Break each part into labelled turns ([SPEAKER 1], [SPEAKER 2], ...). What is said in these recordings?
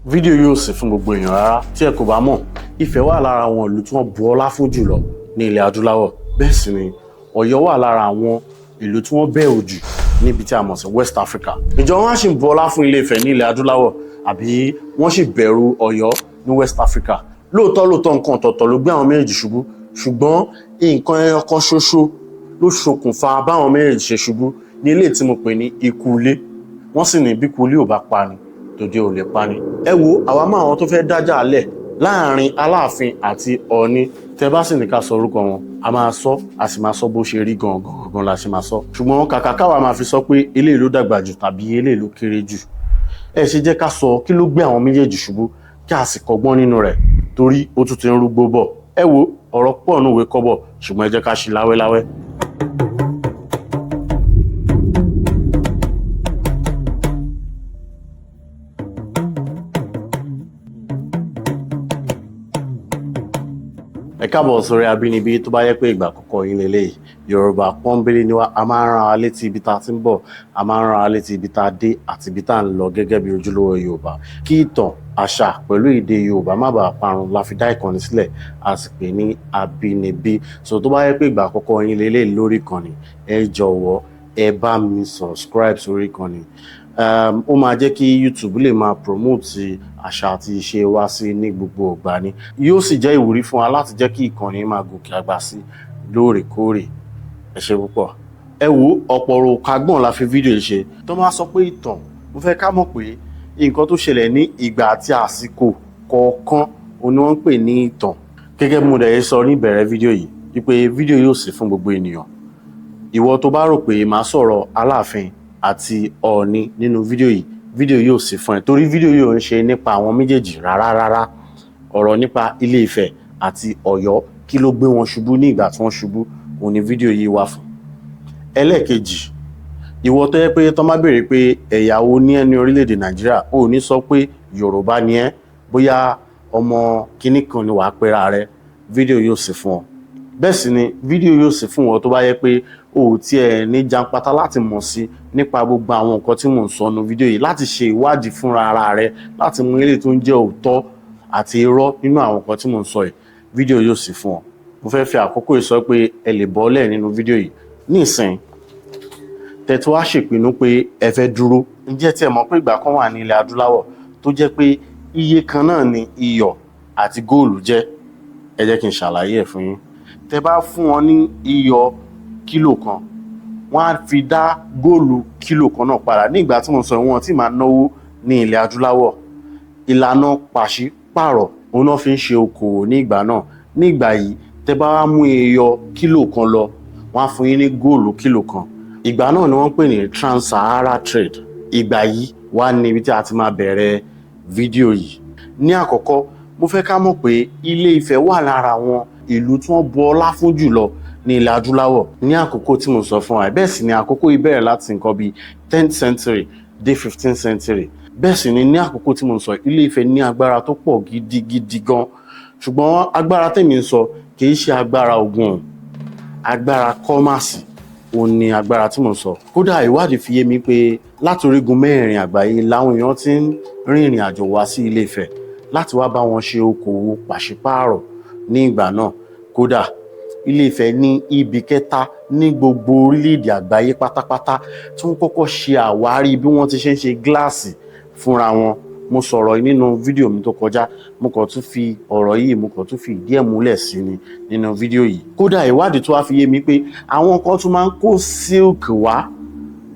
[SPEAKER 1] Fídíò yóò sì fún gbogbo èèyàn rárá. Tí ẹ kò bá mọ̀, Ifẹ̀ wà lára àwọn ìlú tí wọ́n bu ọlá fún jùlọ ní ilẹ̀ adúláwọ̀. Bẹ́ẹ̀ sì ni Ọ̀yọ́ wà lára àwọn ìlú tí wọ́n bẹ̀rù jù níbi tí a mọ̀ sí West Africa. Ìjọ wọn sì ń bu ọlá fún Ilé-Ifẹ̀ ní ilẹ̀ adúláwọ̀ àbí wọ́n sì bẹ̀rù Ọ̀yọ́ ní West Africa. Lóòótọ́ nǹkan ọ̀tọ̀ọ̀tọ̀ ló gbé àwọn méjèèjì ṣubú, ṣùgbọ́n nǹkan ẹyọ kan ṣoṣo ló ṣokùnfà báwọn méjèèjì ṣe ṣubú ní ilé tí mo pè ní ikú ilé. Wọ́n sì ní bí ikú ilé ò bá pani, tòde ò lè pani. Ẹ wo àwa mọ àwọn tó fẹ́ dájà lẹ̀ láàrin Aláàfin àti Ọọ̀ni. Tẹ bá sì ní ká sọ orúkọ wọn, a máa sọ, a sì máa sọ bó ṣe rí gangan la ṣe máa sọ. Ṣùgbọ́n kàkà káwa máa fi sọ pé eléyìí ló dàgbà jù tàbí eléyìí ló kéré jù. Ẹ ṣe jẹ́ ká sọ kí ló gbé àwọn méjèèjì ṣubú kí a sì kọ́gbọ́n nínú rẹ̀ torí ó tún ti ń rúgbó bọ̀. Ẹ wo ọ̀rọ̀ pọ̀ nínú ìwé kọ́bọ̀, ṣùgbọ́n ẹ jẹ́ ká ṣí láwẹ́láwẹ́. Ẹ káàbọ̀ sórí Abínibí. Tó bá yẹ pé ìgbà àkọ́kọ́ yín lélẹ́yìí, Yorùbá pọ́nbélé ni wá. A máa ń rán wa létí ibi tá a ti ń bọ̀, a máa ń rán wa létí ibi tá a dé àti ibi tá a ń lọ gẹ́gẹ́ bí ojúlówó Yorùbá. Kí ìtàn, àṣà pẹ̀lú èdè Yorùbá má bàa parun la fi dá ìkànnì sílẹ̀, a sì pè ní Abínibí. So tó bá yẹ pé ìgbà àkọ́kọ́ yín lélẹ́yìí lórí ìkànnì, ẹ jọ̀wọ́ ẹ bá mi subscribe sórí ìkànnì. Ó máa jẹ́ kí YouTube lè máa promote àṣà àti ìṣe wa sí ní gbogbo ìgbà ni. Yóò sì jẹ́ ìwúrí fún wa láti jẹ́ kí ìkànnì máa gòkè àgbà sí lóòrèkóòrè. Ẹ ṣé púpọ̀. Ẹ wo ọ̀pọ̀ ọ̀rọ̀ kagbọ̀n la fi fídíò ṣe. Tó máa sọ pé ìtàn, mo fẹ́ ká mọ̀ pé nǹkan tó ṣẹlẹ̀ ní ìgbà àti àsìkò kọ̀ọ̀kan òun ni wọ́n ń pè ní ìtàn. Gẹ́gẹ́ bí mo dẹ̀ sọ ní ìbẹ̀rẹ̀ fídíò yìí, wípé fídíò yóò sì fún gbogbo ènìyàn. Ìwọ tó bá rò pé màá sọ̀rọ̀ Aláàfin àti Ọọ̀ni nínú fídíò yóò sì fún ẹ torí fídíò yóò ń ṣe nípa àwọn méjèèjì rárá. Ọ̀rọ̀ nípa Ilé-Ifẹ̀ àti Ọ̀yọ́, kí ló gbé wọn ṣubú ní ìgbà tí wọ́n ṣubú, òun ni fídíò yìí wà fún. Ẹlẹ́ẹ̀kejì, ìwọ tó yẹ pé tán bá béèrè pé ẹ̀yà wo ni ẹ́ ní orílẹ̀-èdè Nàìjíríà, ò ní sọ pé Yorùbá ni ẹ́, bóyá ọmọ kíní kan ni wàá pera rẹ, fídíò yóò sì fún ọ. Bẹ́ẹ̀ sì ni fídíò yóò sì fún ọ tó bá yẹ pé o ò tiẹ̀ ní jàǹpátá láti mọ̀ sí nípa gbogbo àwọn nǹkan tí mò ń sọ nínú fídíò yìí, láti ṣe ìwádìí fúnra ara rẹ, láti mú eléyìí tó ń jẹ́ òótọ́ àti irọ́ nínú àwọn nǹkan tí mò ń sọ yìí, fídíò yóò sì fún ọ. Mo fẹ́ fi àkókò yìí sọ pé ẹ lè bọ́lẹ̀ nínú fídíò yìí nísìnyí. Tẹ̀tí wá ṣèpinnu pé ẹ fẹ́ dúró. Ǹjẹ́ tí ẹ mọ̀ pé ìgbà kan wà ní ilẹ̀ adúláwọ̀ tó jẹ́ pé iye kan náà ni iyọ̀ àti góòlù jẹ́? Ẹ jẹ́ kí n ṣàlàyé ẹ̀ fún yín. Tẹ bá fún wọn ní iyọ̀ kílò kan, wọ́n á fi dá góòlù kílò kan náà padà. Ní ìgbà tí mo sọ wọn tí máa náwó ní ilẹ̀ adúláwọ̀, ìlànà pàṣípàrọ̀ òun náà fi ń ṣe okòwò ní ìgbà náà. Ní ìgbà yìí, tẹ bá wá mú iyọ̀ kílò kan lọ, wọ́n á fún yín ní góòlù kílò kan. Ìgbà náà ni wọ́n pè ní Trans-Sahara Trade. Ìgbà yìí wá ní ibi tí a ti máa bẹ̀rẹ̀ fídíò yìí. Ní àkọ́kọ́, mo fẹ́ ká mọ̀ pé Ilé-Ifẹ̀ wà lára àwọn ìlú tí wọ́n bu ọlá fún jùlọ ní ilẹ̀ adúláwọ̀ ní àkókò tí mo sọ fún wa. Bẹ́ẹ̀ sì ni àkókò yìí bẹ̀rẹ̀ láti nǹkan bíi 10th century dé 15th century. Bẹ́ẹ̀ sì ni ní àkókò tí mo sọ, Ilé-Ifẹ̀ ní agbára tó pọ̀ gidigidi gan. Ṣùgbọ́n agbára tèmi ń sọ kì í ṣe agbára ogun, agbára kọ́másì òun ni agbára tí mo ń sọ. Kódà ìwádìí fi yé mi pé láti orígun mẹ́rin àgbáyé làwọn èèyàn ti ń rin ìrìn àjò wá sí Ilé-Ifẹ̀ láti wá bá wọn ṣe okòwò pàṣípààrọ̀ ní ìgbà náà. Kódà Ilé-Ifẹ̀ ní ibi kẹta ní gbogbo orílẹ̀-èdè àgbáyé pátápátá tí wọ́n kọ́kọ́ ṣe àwárí bí wọ́n ti ṣe ń ṣe gíláàsì fúnra wọn. Mo sọ̀rọ̀ nínú fídíò mi tó kọjá, mo kàn tún fi ọ̀rọ̀ yìí mo kàn tún fi ìdí ẹ̀ múlẹ̀ sí ni nínú fídíò yìí. Kódà ìwádìí tó wá fi yé mi pé àwọn kan tún máa ń kó silk wá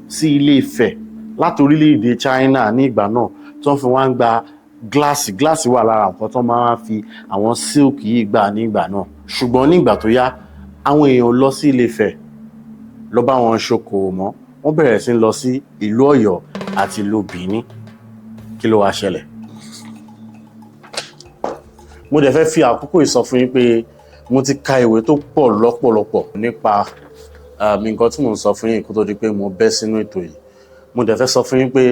[SPEAKER 1] sí Ilé-Ifẹ̀ láti orílẹ̀-èdè China ní ìgbà náà tí wọ́n fi wá ń gba gíláàsì wà lára nǹkan tó máa ń fi àwọn silk yìí gbà ní ìgbà náà. Ṣùgbọ́n ní ìgbà tó yá, àwọn èèyàn lọ sí Ilé-Ifẹ̀ lọ bá wọn ṣokòwò mọ́, wọ́n bẹ̀rẹ̀ sí lọ sí ìlú Ọ̀yọ́ àti ìlú Benin. Kí ló wá ṣẹlẹ̀? Mo dẹ̀ fẹ́ fi àkókò yìí sọ fún yín pé mo ti ka ìwé tó pọ̀ lọ́pọ̀lọpọ̀ nípa nǹkan tí mò ń sọ fún yín kó tó di pé mo bẹ́ sínú ètò yìí. Mo dẹ̀ fẹ́ sọ fún yín pé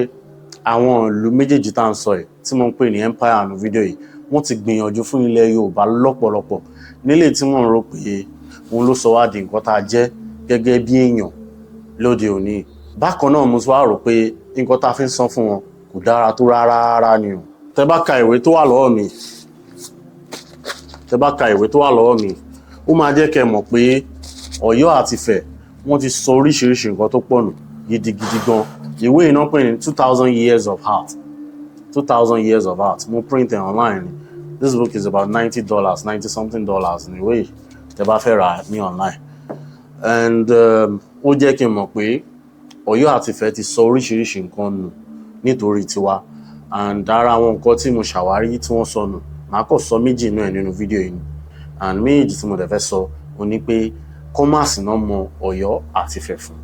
[SPEAKER 1] àwọn ìlú méjèèjì tá à ń sọ yìí tí mo ń pè ní empire nínú fídíò yìí, wọ́n ti gbìyànjú fún ilẹ̀ Yorùbá lọ́pọ̀lọpọ̀ nílé tí wọ́n rò pé òun ló sọ wá di nǹkan tá a jẹ́ gẹ́gẹ́ bí èèyàn lóde òní. Bákan náà mo tún wá rò pé nǹkan tá a fi ń san fún wọn kò dára tó rárá ni o. tẹ́ bá ka ìwé tó wà lọ́wọ́ mi ó máa jẹ́ kẹ́ mọ̀ pé Ọ̀yọ́ àti Ifẹ̀ wọ́n ti sọ oríṣiríṣi nǹkan tó pọ̀ nù gidigidi gan. Ìwé iná pè ní 2000 years of art. 2000 years of art. Mo print it online. This book is about $90, $90 something ní ìwé yìí tẹ́ bá fẹ́ rà ní online. And ó jẹ́ kí n mọ̀ pé Ọ̀yọ́ àti Ifẹ̀ ti sọ oríṣiríṣi nǹkan nù nítorí tiwa. And ara àwọn nǹkan tí mo ṣàwárí tí wọ́n sọ nù màá kàn sọ méjì náà nínú fídíò yìí. And méjì tí mo dẹ̀ fẹ́ sọ ó ní pé commerce náà mọ Ọ̀yọ́ àti Ifẹ̀ fún.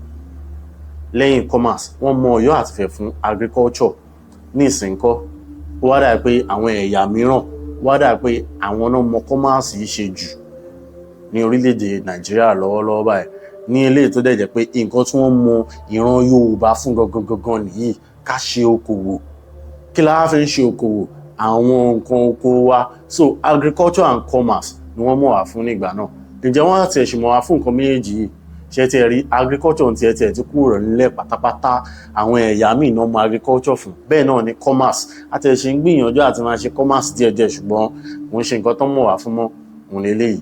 [SPEAKER 1] Lẹ́yìn commerce wọ́n mọ Ọ̀yọ́ àti Ifẹ̀ fún agriculture. Ní ìsìnkọ́ ó wá dà pé àwọn ẹ̀yà mìíràn wá dà pé àwọn náà mọ commerce yìí ṣe jù ní orílẹ̀-èdè Nàìjíríà lọ́wọ́lọ́wọ́ báyìí. Ní eléyìí tó dẹ̀ jẹ́ pé nǹkan tí wọ́n mọ ìran Yorùbá fún gangan nìyí, ká ṣe okòwò. Kí la fi ń ṣe okòwò? Àwọn nǹkan oko wa. So agriculture and commerce ni wọ́n mọ̀ wá fún nígbà náà. Ǹjẹ́ wọ́n àti ẹ̀ṣin mọ̀ wá fún nǹkan méjèèjì yìí? Ṣé ti rí agriculture ti ti kúrò nílẹ̀ pátápátá. Àwọn ẹ̀yà míì náà mọ agriculture fún. Bẹ́ẹ̀ náà ni commerce. Àti ẹ̀ṣin ń gbìyànjú àti máa ṣe commerce díẹ̀díẹ̀ ṣùgbọ́n wọ́n ṣe nǹkan tó mọ̀ wá fún mọ́ òun lélẹ́yìí.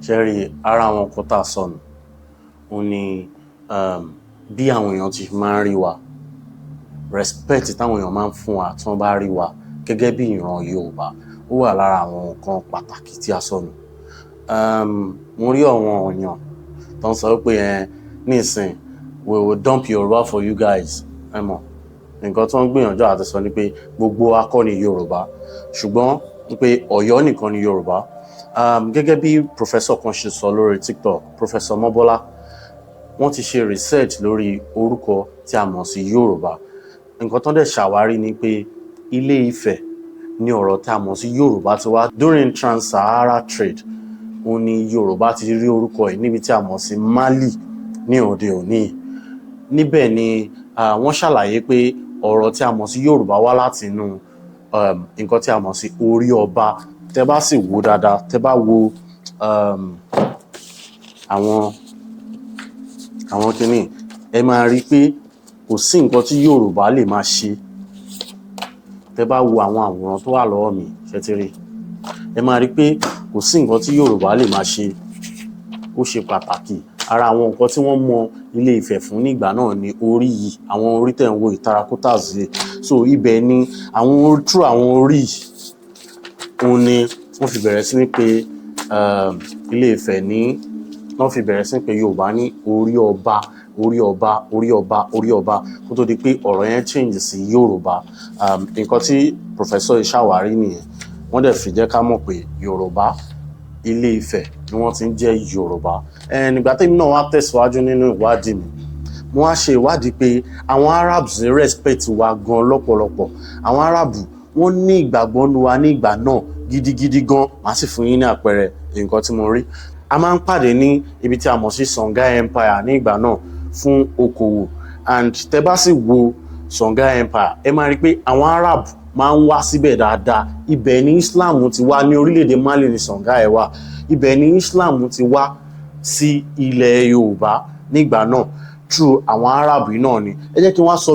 [SPEAKER 1] Ṣé rí ara àwọn nǹkan tá a sọnù òun ni bí àwọn èèyàn ti máa ń rí wa, respect táwọn èèyàn máa ń fún wa tí wọ́n bá rí wa gẹ́gẹ́ bí ìran Yorùbá ó wà lára àwọn nǹkan pàtàkì tí a sọnù. Mo rí àwọn èèyàn tó ń sọ pé nísìn we will dump Yorùbá for you guys. Ẹ mọ̀ nǹkan tó ń gbìyànjú àti sọ ni pé gbogbo akọ́ ni Yorùbá ṣùgbọ́n pé Ọ̀yọ́ nìkan ni Yorùbá. Gẹ́gẹ́ bí professor kan ṣe sọ lórí TikTok, Professor Mobola, wọ́n ti ṣe research lórí orúkọ tí a mọ̀ sí Yorùbá. Nǹkan tó dẹ̀ ṣàwárí ni pé Ilé Ifẹ̀ ni ọ̀rọ̀ tí a mọ̀ sí Yorùbá ti wá. During Trans-Sahara trade òun ni Yorùbá ti rí orúkọ yìí níbi tí a mọ̀ sí Mali ní òde òní. Níbẹ̀ ni wọ́n ṣàlàyé pé ọ̀rọ̀ tí a mọ̀ sí Yorùbá wá láti inú nǹkan tí a mọ̀ sí orí ọba. Tẹ́ bá sì wò dáadáa, tẹ́ bá wo àwọn kìíní ẹ máa rí pé kò sí nǹkan tí Yorùbá lè máa ṣe. Tẹ́ bá wo àwọn àwòrán tó wà lọ́wọ́ mi ṣé ti rí, ẹ máa rí pé kò sí nǹkan tí Yorùbá lè máa ṣe. Ó ṣe pàtàkì. Ara àwọn nǹkan tí wọ́n mọ Ilé Ifẹ̀ fún nígbà náà ni orí yìí, àwọn orí tẹ̀ ń wo terracottas yìí. So ibẹ̀ ni àwọn orí òun ni wọ́n fi bẹ̀rẹ̀ sí ní pé Ilé Ifẹ̀ ní wọ́n fi bẹ̀rẹ̀ sí ní pé Yorùbá ní orí ọba kó tó di pé ọ̀rọ̀ yẹn change sí Yorùbá. Nǹkan tí professor ṣàwárí nìyẹn. Wọ́n dẹ̀ fi jẹ́ ká mọ̀ pé Yorùbá, Ilé Ifẹ̀ ni wọ́n ti ń jẹ́ Yorùbá. Nígbà tí èmi náà wá tẹ̀síwájú nínú ìwádìí mi, mo wá ṣe ìwádìí pé àwọn Arabs respect wa gan lọ́pọ̀lọpọ̀. Àwọn Arab wọ́n ní ìgbàgbọ́ nínú wa ní ìgbà náà gidigidi gan. Màá sì fún yín ní àpẹẹrẹ nǹkan tí mo rí. A máa ń pàdé ní ibi tí a mọ̀ sí Songhai Empire ní ìgbà náà fún okòwò. And tẹ́ bá sì wo Songhai Empire ẹ máa rí pé àwọn Arab máa ń wá síbẹ̀ dáadáa. Ibẹ̀ ni Islam ti wá ní orílẹ̀-èdè Mali ní Songhai wà. Ibẹ̀ ni Islam ti wá sí ilẹ̀ Yorùbá nígbà náà through àwọn Arab náà ni. Ẹ jẹ́ kí wọ́n sọ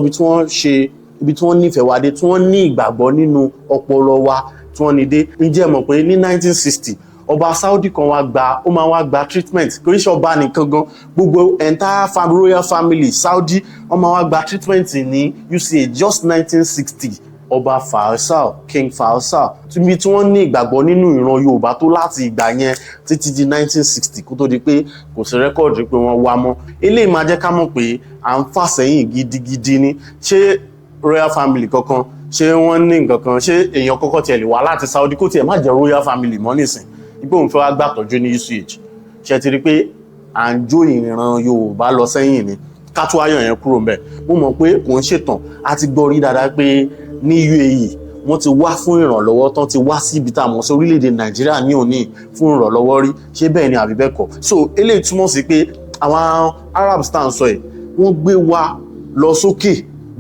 [SPEAKER 1] ibi tí wọ́n nífẹ̀ẹ́ wa dé, tí wọ́n ní ìgbàgbọ́ nínú ọpọlọ wa tí wọ́n ní dé. Ǹjẹ́ mọ̀ pé ní 1960 ọba Saudi kan ó máa wá gba treatment. Kò ní ṣe ọba nìkan gan, gbogbo entire royal family Saudi wọ́n máa wá gba treatment ní UCH just 1960. Ọba Faisal, King Faisal, níbi tí wọ́n ní ìgbàgbọ́ nínú ìran Yorùbá tó láti ìgbà yẹn títí di 1960 kó tó di pé kò sí rẹ́kọ̀dì pé wọ́n wá mọ́. Eléyìí máa jẹ́ ká mọ̀ pé à ń fà sẹ́yìn gidigidi ni. Ṣé royal family kankan, ṣé wọ́n ní nǹkan kan, ṣé èèyàn kọ́kọ́ tiẹ̀ lè wá láti Saudi kó tiẹ̀ má jẹ́ royal family mọ́ nísìn ipò òun fẹ́ wá gbàtọ́jú ní UCH? Ṣé ti rí pé à ń jó ìran Yorùbá lọ sẹ́yìn ni? Ká tó ayọ̀ yẹn kúrò ńbẹ̀. Mo mọ̀ pé kò ń ṣètàn, a ti gbọ́ rí dáadáa pé ní UAE wọ́n ti wá fún ìrànlọ́wọ́ tán ti wá sí ibi tá a mọ̀ sí orílẹ̀-èdè Nàìjíríà ní òní fún ìrànlọ́wọ́ rí. Ṣé bẹ́ẹ̀ ni àbí bẹ́ẹ̀ kọ́? So eléyìí túmọ̀ sí pé àwọn Arabs tá à ń sọ yìí wọ́n gbé wa lọ sókè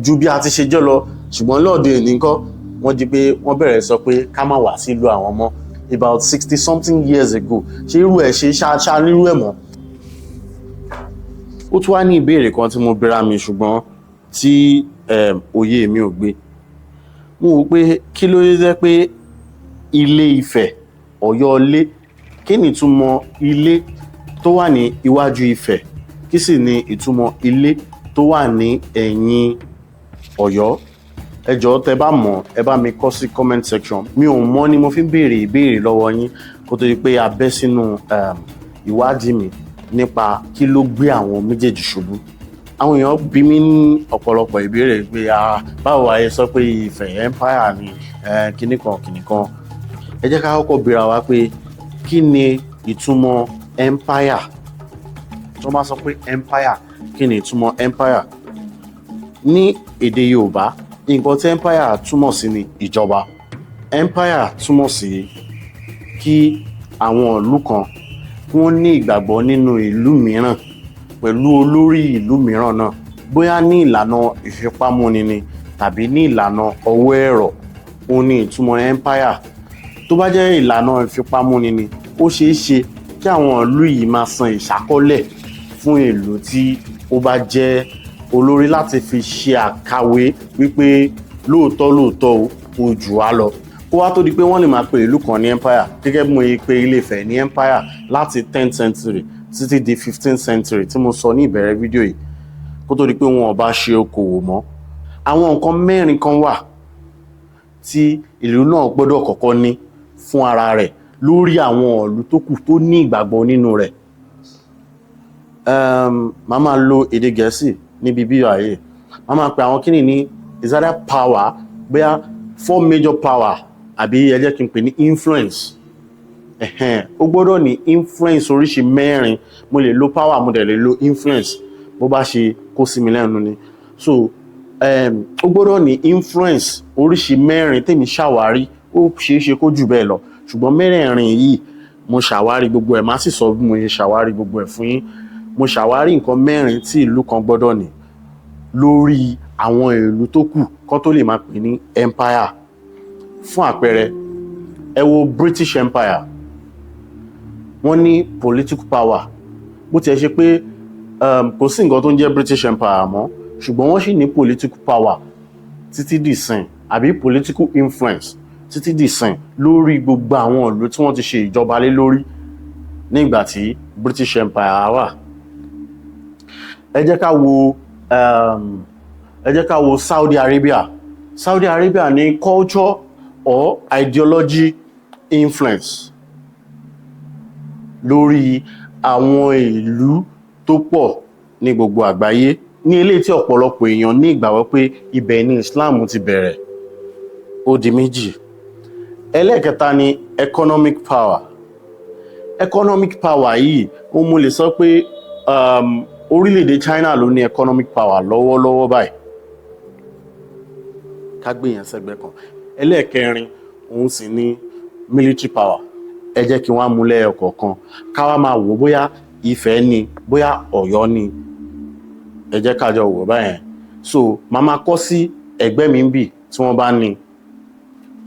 [SPEAKER 1] ju bí a ti ṣe jẹ́ lọ. Ṣùgbọ́n lọ́ọ̀dẹ̀ nìkan wọ́n di pé wọ́n bẹ̀rẹ̀ sọ pé ká má wá sí ìlú àwọn mọ́ about 60 something years ago. Ṣé irú ẹ̀ ṣe ṣáṣá nírú ẹ̀ mọ́? Ó tún wá ní ìbéèrè kan tí mo bẹ̀rẹ̀ mi ṣùgbọ́n tí òye mi ò gbé. mo wò pé kí ló jẹ́ pé Ilé Ifẹ̀, Ọ̀yọ́ ilé, kí ni ìtumọ̀ ilé tó wà ní iwájú Ifẹ̀, kí sì ni ìtumọ̀ ilé tó wà ní ẹ̀yìn Ọ̀yọ́? Ẹ jọ̀ọ́ tẹ́ bá mọ̀ ẹ bá mi kọ sí comment section. Mi ò mọ̀ ni mo fi ń béèrè ìbéèrè lọ́wọ́ yín kó tó di pé a bẹ́ sínú ìwádìí mi nípa kí ló gbé àwọn méjèèjì ṣubú. Àwọn èèyàn bí mi ní ọ̀pọ̀lọpọ̀ ìbéèrè pé báwo ayé sọ pé Ifẹ̀ empire ni kìnnìkan. Ẹ jẹ́ ká kọ́kọ́ béèrè wa pé kí ni ìtumọ̀ empire? Tí wọ́n bá sọ pé empire, kí ni ìtumọ̀ empire? Ní èdè Yorùbá, nǹkan tí empire túmọ̀ sí ni ìjọba. Empire túmọ̀ sí kí àwọn ìlú kan wọ́n ní ìgbàgbọ́ nínú ìlú mìíràn pẹ̀lú olórí ìlú mìíràn náà, bóyá ní ìlànà ìfipámúni ni tàbí ní ìlànà ọwọ́ ẹ̀rọ. Ó ní ìtumọ̀ empire. Tó bá jẹ́ ìlànà ìfipámúni ni, ó ṣeé ṣe kí àwọn ìlú yìí máa san ìṣákọ́lẹ̀ fún ìlú tí ó bá jẹ́ olórí láti fi ṣe àkàwé wípé lóòótọ́ ó jù wá lọ. Kó wá tó di pé wọ́n lè máa pe ìlú kan ní empire, gẹ́gẹ́ bí mo yẹ pé Ilé Ifẹ̀ ní empire láti 10th century títí di 15th century tí mo sọ ní ìbẹ̀rẹ̀ fídíò yìí, kó tó di pé wọn ò bá ṣe okòwò mọ́. Àwọn nǹkan mẹ́rin kan wà tí ìlú náà gbọ́dọ̀ kọ́kọ́ ní fún ara rẹ̀ lórí àwọn ìlú tó kù tó ní ìgbàgbọ́ nínú rẹ̀. Màá máa lo èdè Gẹ̀ẹ́sì níbi bí ayé. Màá máa pe àwọn kíni ní is either power, bóyá 4 major power, àbí ẹ jẹ́ kí n pè ní influence. Ó gbọ́dọ̀ ní influence oríṣi mẹ́rin. Mo lè lo power, mo dẹ̀ lè lo influence bó bá ṣe kó sí mi lẹ́nu ni. So ó gbọ́dọ̀ ní influence oríṣi mẹ́rin tèmi ṣàwárí. Ó ṣeé ṣe kó jù bẹ́ẹ̀ lọ, ṣùgbọ́n mẹ́rẹ̀ẹ̀rin yìí mo ṣàwárí gbogbo ẹ̀. Má sì sọ bí mo ṣe ṣàwárí gbogbo ẹ̀ fún yín. Mo ṣàwárí nǹkan mẹ́rin tí ìlú kan gbọ́dọ̀ ní lórí àwọn ìlú tó kù kó tó lè máa pè ní empire. Fún àpẹẹrẹ, ẹ wo British Empire. Wọ́n ní political power. Bó tiẹ̀ ṣe pé kò sí nǹkan tó ń jẹ́ British Empire mọ́, ṣùgbọ́n wọ́n sì ní political power títí dìsìn, àbí political influence títí dìsìn lórí gbogbo àwọn ìlú tí wọ́n ti ṣe ìjọba lé lórí nígbà tí British Empire wà. Ẹ jẹ́ ká wo Saudi Arabia. Saudi Arabia ní culture or ideology influence lórí àwọn ìlú tó pọ̀ ní gbogbo àgbáyé, ní eléyìí tí ọ̀pọ̀lọpọ̀ èèyàn ní ìgbàgbọ́ pé ibẹ̀ ni Islam ti bẹ̀rẹ̀. Ó di méjì. Ẹlẹ́ẹ̀kẹta ni economic power. Economic power yìí ó mú lè sọ pé orílẹ̀-èdè China ló ní economic power lọ́wọ́lọ́wọ́ báyìí. Ká gbé yẹn sẹ́gbẹ́ kan. Ẹlẹ́ẹ̀kẹrin òun sì ní military power. Ẹ jẹ́ kí wọ́n mú lẹ́yọ kọ̀ọ̀kan ká wá máa wò bóyá Ifẹ̀ ni, bóyá Ọ̀yọ́ ni. Ẹ jẹ́ ká jọ wò báyẹn. So màá máa kọ sí ẹgbẹ́ mi ń bì tí wọ́n bá ní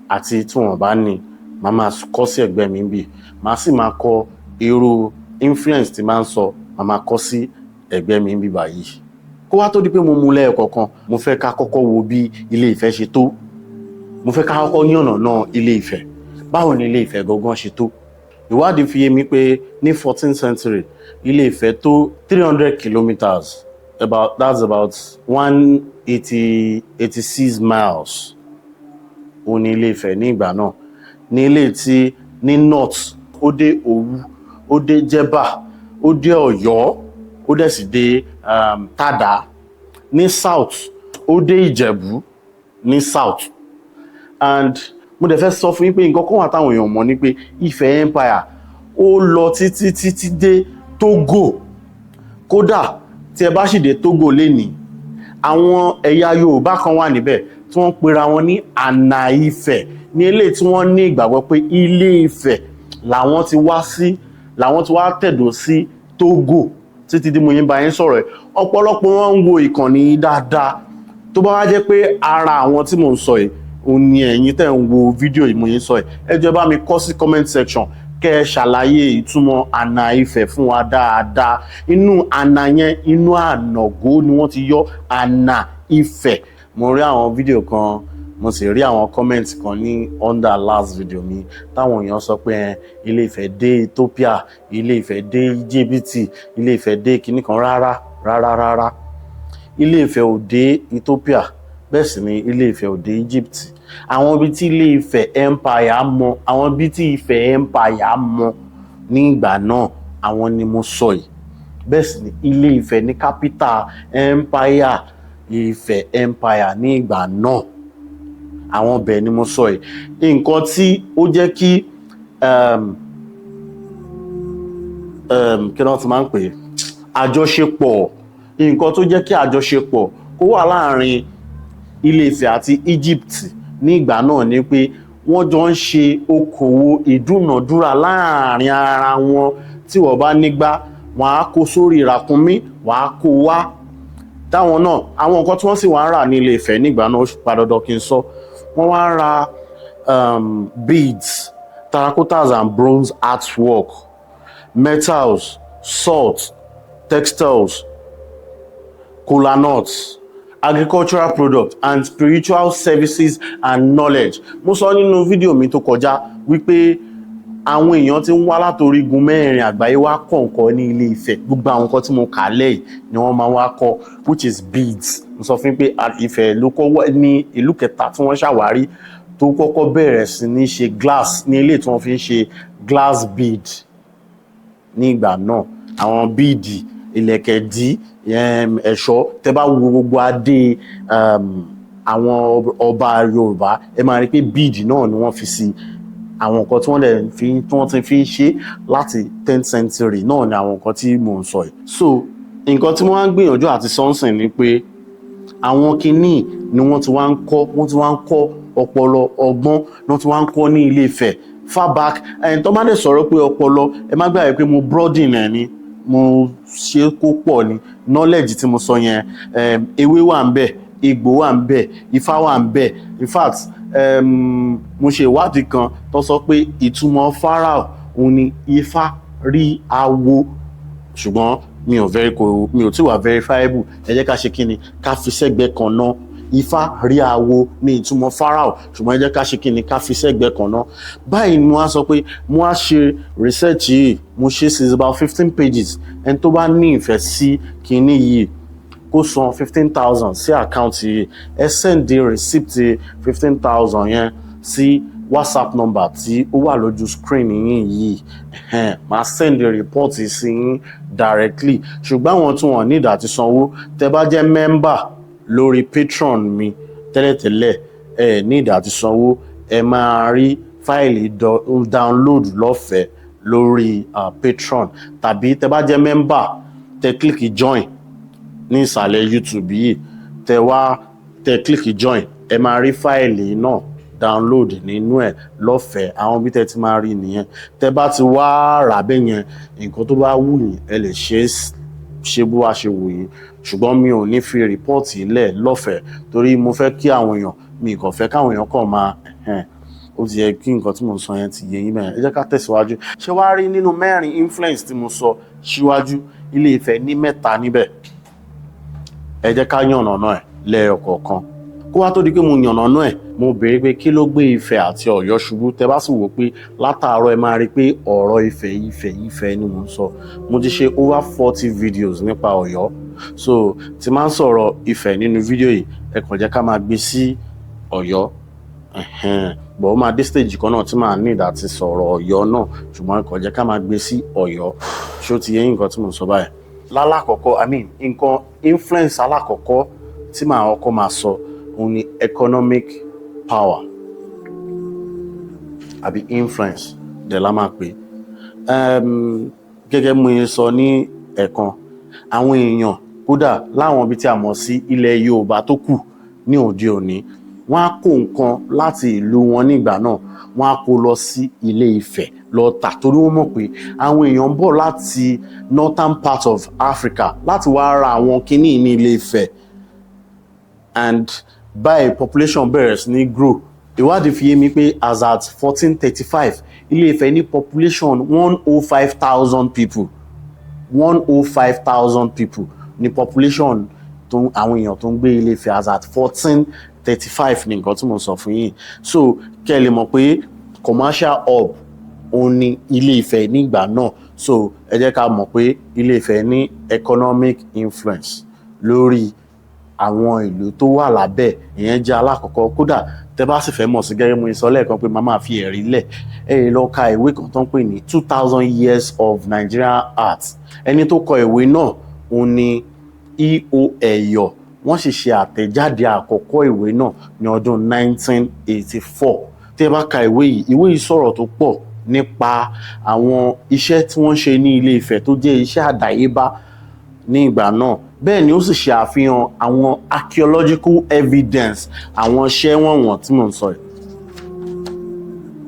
[SPEAKER 1] àti tí wọ́n bá ní. Màá máa kọ sí ẹgbẹ́ mi ń bì. Màá sì máa kọ irú influence tí máa ń sọ. Màá máa kọ sí ẹgbẹ́ mi ń bì báyìí. Kó wá tó di pé mo mú lẹ́yọ kọ̀ọ̀kan, mo fẹ́ ká kọ́kọ́ wo bí Ilé Ifẹ̀ ṣe tó. Mo fẹ́ ká kọ́kọ́ yànnàná Ilé Ifẹ̀. Báwo ni Ilé Ifẹ̀ gangan ṣe tó? Ìwádìí fi yé mi pé ní 14th century, Ilé Ifẹ̀ tó 300 kilometers. That's about 186 miles. Ó ní Ilé Ifẹ̀ ní ìgbà náà. Ní ilé tí ní north, ó dé Òwu, ó dé Jẹ́bà, ó dé Ọ̀yọ́, ó dẹ̀ sì dé Tàdá. Ní south, ó dé Ìjẹ̀bú ní south. And mo dẹ̀ fẹ́ sọ fún yín pé nǹkan kan wà táwọn èèyàn mọ̀ ní pé Ifẹ̀ empire ó lọ títí dé Togo. Kódà tí ẹ bá sì dé Togo lénìí, àwọn ẹ̀yà Yorùbá kan wà níbẹ̀ tí wọ́n pera wọn ní Ànà Ifẹ̀, ní eléyìí tí wọ́n ní ìgbàgbọ́ pé Ilé Ifẹ̀ làwọn ti wá tẹ̀dó sí Togo títí di mo yín bá yín sọ̀rọ̀ ẹ̀. Ọ̀pọ̀lọpọ̀ wọn ń wo ìkànnì dáadáa. Tó bá wá jẹ́ pé ara àwọn tí mò ń sọ yìí òun ni ẹ̀yin tẹ́ ń wo fídíò yìí mo yín sọ ẹ̀, ẹ jọ̀ọ́ bá mi kọ sí comment section kẹ́ ẹ ṣàlàyé ìtumọ̀ Ànà Ifẹ̀ fún wa dáadáa. Inú ànà yẹn, inú ànàgó ni wọ́n ti yọ Ànà Ifẹ̀. Mo rí àwọn fídíò kan, mo sì rí àwọn comment kan ní under last video mi táwọn èèyàn sọ pé Ilé Ifẹ̀ dé Ethiopia, Ilé Ifẹ̀ dé Íjíbítì, Ilé Ifẹ̀ dé kinní kan. Rárá. Ilé Ifẹ̀ ò dé Ethiopia, bẹ́ẹ̀ sì ni Ilé Ifẹ̀ ò dé Egypt. Àwọn ibi tí Ilé Ifẹ̀ empire mọ, àwọn ibi tí Ifẹ̀ empire mọ ní ìgbà náà, àwọn ni mo sọ yìí. Bẹ́ẹ̀ sì ni Ilé Ifẹ̀ ní capital empire Ifẹ̀ empire ní ìgbà náà, àwọn bẹ́ẹ̀ ni mo sọ yìí. Nǹkan tí ó jẹ́ kí kí wọ́n ti máa ń pè é, àjọṣepọ̀, nǹkan tó jẹ́ kí àjọṣepọ̀ kó wà láàrin Ilé Ifẹ̀ àti Egypt ní ìgbà náà ni pé wọ́n jọ ń ṣe okòwò ìdúnàdúrà láàrin ara wọn. Tí wọ́n bá nígbà, wọ́n á kó sórí ìràkúnmí, wọ́n á kó wá. Táwọn náà, àwọn nǹkan tí wọ́n sì wá ń rà ní Ilé Ifẹ̀ nígbà náà, ó padà dandan kí n sọ, wọ́n wá ń ra beads, terracottas and bronze artwork, metals, salt, textiles, kola nuts, agricultural products and spiritual services and knowledge. Mo sọ nínú fídíò mi tó kọjá wípé àwọn èèyàn tí ń wá látorígun mẹ́rin àgbáyé wá kọ́ nǹkan ní Ilé Ifẹ̀. Gbogbo àwọn nǹkan tí mo kà lẹ́yìn ni wọ́n máa wá kọ́, which is beads. Mo sọ fún pé Ifẹ̀ ló kọ́ ní ìlú kẹta tí wọ́n ṣàwárí tó kọ́kọ́ bẹ̀rẹ̀ sí ní ṣe glass, ní ilé tí wọ́n fi ń ṣe glass bead ní ìgbà náà. Àwọn bíìdì, ìlẹ̀kẹ̀dí, ẹ̀ṣọ́, tẹ́ bá wo gbogbo adé àwọn ọba Yorùbá, ẹ máa rí pé bíìdì náà ni wọ́n fi sí. Àwọn nǹkan tí wọ́n ti fi ń ṣe láti 10th century náà ni àwọn nǹkan tí mò ń sọ yìí. So nǹkan tí wọ́n á gbìyànjú àti sọ́nsìn ni pé àwọn kinní ni wọ́n ti wá ń kọ́ ọpọlọ ọgbọ́n náà tí wọ́n ń kọ́ ní Ilé Ifẹ̀ far back. Tó má dẹ̀ sọ̀rọ̀ pé ọpọlọ, ẹ má gbàgbé pé mo broaden ẹ̀ ni, mo ṣe kó pọ̀ ni. Knowledge tí mo sọ yẹn, ewé wà ń bẹ̀, egbò wà ń bẹ̀, ifá wà ń bẹ̀. In fact, mo ṣe ìwádìí kan tó sọ pé ìtumọ̀ Pharaoh òun ni ifá rí awo, ṣùgbọ́n mi ò tí wà verifiable. Ẹ jẹ́ ká ṣe kí ni, ká fi sẹ́gbẹ̀ẹ́ kan náà. Ifá rí awo ní ìtumọ̀ Pharaoh, ṣùgbọ́n ẹ jẹ́ ká ṣe kí ni, ká fi sẹ́gbẹ̀ẹ́ kan náà. Báyìí ni mo wá sọ pé mo wá ṣe research yìí, mo ṣe sí about 15 pages. Ẹni tó bá ní ìfẹ́ sí kinní yìí kó san 15,000 sí àkáǹtì yìí. Ẹ send the receipt 15,000 yẹn sí WhatsApp number tí ó wà lójú screen yín yìí. Màá send the report sí yín directly. Ṣùgbọ́n àwọn tí wọ́n need àti sanwó, tẹ́ bá jẹ́ member lórí Patreon mi tẹ́lẹ̀tẹ́lẹ̀, ẹ need àti sanwó, ẹ máa rí fáìlì download lọ́fẹ̀ẹ́ lórí Patreon. Tàbí tẹ́ bá jẹ́ member, tẹ́ click join ní ìsàlẹ̀ YouTube yìí, tẹ́ click join, ẹ máa rí fáìlì náà download nínú ẹ̀ lọ́fẹ̀ẹ́. Àwọn bí tẹ́ ti máa rí nìyẹn. Tẹ́ bá ti wá rà bẹ́ẹ̀ yẹn, nǹkan tó bá wù yín ẹ lè ṣe bó wá ṣe wù yín. Ṣùgbọ́n mi ò ní fi rìpọ́ọ̀tì lẹ̀ lọ́fẹ̀ẹ́ torí mo fẹ́ kí àwọn èèyàn, mi kàn fẹ́ káwọn èèyàn kàn máa ó ti yẹ kí nǹkan tí mo sọ yẹn ti yé yín bẹ́ẹ̀. Ẹ jẹ́ ká tẹ̀síwájú. Ṣé wàá rí nínú mẹ́rin influence tí mo sọ síwájú, Ilé Ifẹ̀ ní 3 níbẹ̀. Ẹ jẹ́ ká yànnàná ẹ̀ lẹ́yọ̀kọ̀ọ̀kan. Kó wá tó di pé mo yànnàná ẹ̀, mo béèrè pé kí ló gbé Ifẹ̀ àti Ọ̀yọ́ ṣubú. Tẹ́ bá sì wò pé látàárọ̀ ẹ máa rí pé ọ̀rọ̀ Ifẹ̀ ni mo ń sọ. Mo ti ṣe over 40 videos nípa Ọ̀yọ́. So tí máa ń sọ̀rọ̀ Ifẹ̀ nínú fídíò yìí, ẹ kàn jẹ́ ká máa gbé sí Ọ̀yọ́. Bọ̀ ó máa dé stage kan náà tí màá need àti sọ̀rọ̀ Ọ̀yọ́ náà, ṣùgbọ́n ẹ kàn jẹ́ ká máa gbé sí Ọ̀yọ́. Ṣó ti yé nǹkan tí mo sọ báyìí? Lálákọ̀ọ́kọ́, nǹkan influence alákọ̀ọ́kọ́ tí màá kọ́kọ́ máa sọ òun ni economic power àbí influence dẹ̀ la máa pè. Gẹ́gẹ́ mo yẹn sọ ní ẹ̀kan, àwọn èèyàn kódà láwọn ibi tí a mọ̀ sí ilẹ̀ Yorùbá tó kù ní òde òní, wọ́n á kó nǹkan láti ìlú wọn nígbà náà, wọ́n á kó lọ sí Ilé Ifẹ̀ lọ tà torí wọ́n mọ̀ pé àwọn èèyàn ń bọ̀ láti northern part of Africa láti wá ra àwọn kinní ní Ilé Ifẹ̀. And by population bẹ̀rẹ̀ sí ní grow. Ìwádìí fi yé mi pé as at 1435, Ilé Ifẹ̀ ní population 105,000 people. 105,000 people ní population àwọn èèyàn tó ń gbé Ilé Ifẹ̀ as at 35 ní nǹkan tí mo sọ fún yín. So kẹ́ lè mọ̀ pé commercial hub òun ni Ilé-Ifẹ̀ nígbà náà. So ẹ jẹ́ ká mọ̀ pé Ilé-Ifẹ̀ ní economic influence lórí àwọn ìlú tó wà lábẹ́. Ìyẹn jẹ́ alákọ̀ọ́kọ́. Kódà tẹ́ bá sì fẹ́ mọ̀ sí gẹ́gẹ́ mo sọ lẹ́ẹ̀kan pé màá máa fi ẹ̀rí lẹ̀, ẹ lè lọ ka ìwé kan tó ń pè ní 2000 Years of Nigerian Art. Ẹni tó kọ ìwé náà òun ni E.O. Ẹ̀yọ̀. Wọ́n sì ṣe àtẹ̀jáde àkọ́kọ́ ìwé náà ní ọdún 1984. Tẹ́ bá ka ìwé yìí sọ̀rọ̀ tó pọ̀ nípa àwọn iṣẹ́ tí wọ́n ṣe ní Ilé-Ifẹ̀ tó jẹ́ iṣẹ́ àdáyébá ní ìgbà náà. Bẹ́ẹ̀ ni ó sì ṣe àfihàn àwọn archaeological evidence àwọn iṣẹ́ wọ̀nwọ̀n tí mò ń sọ yìí.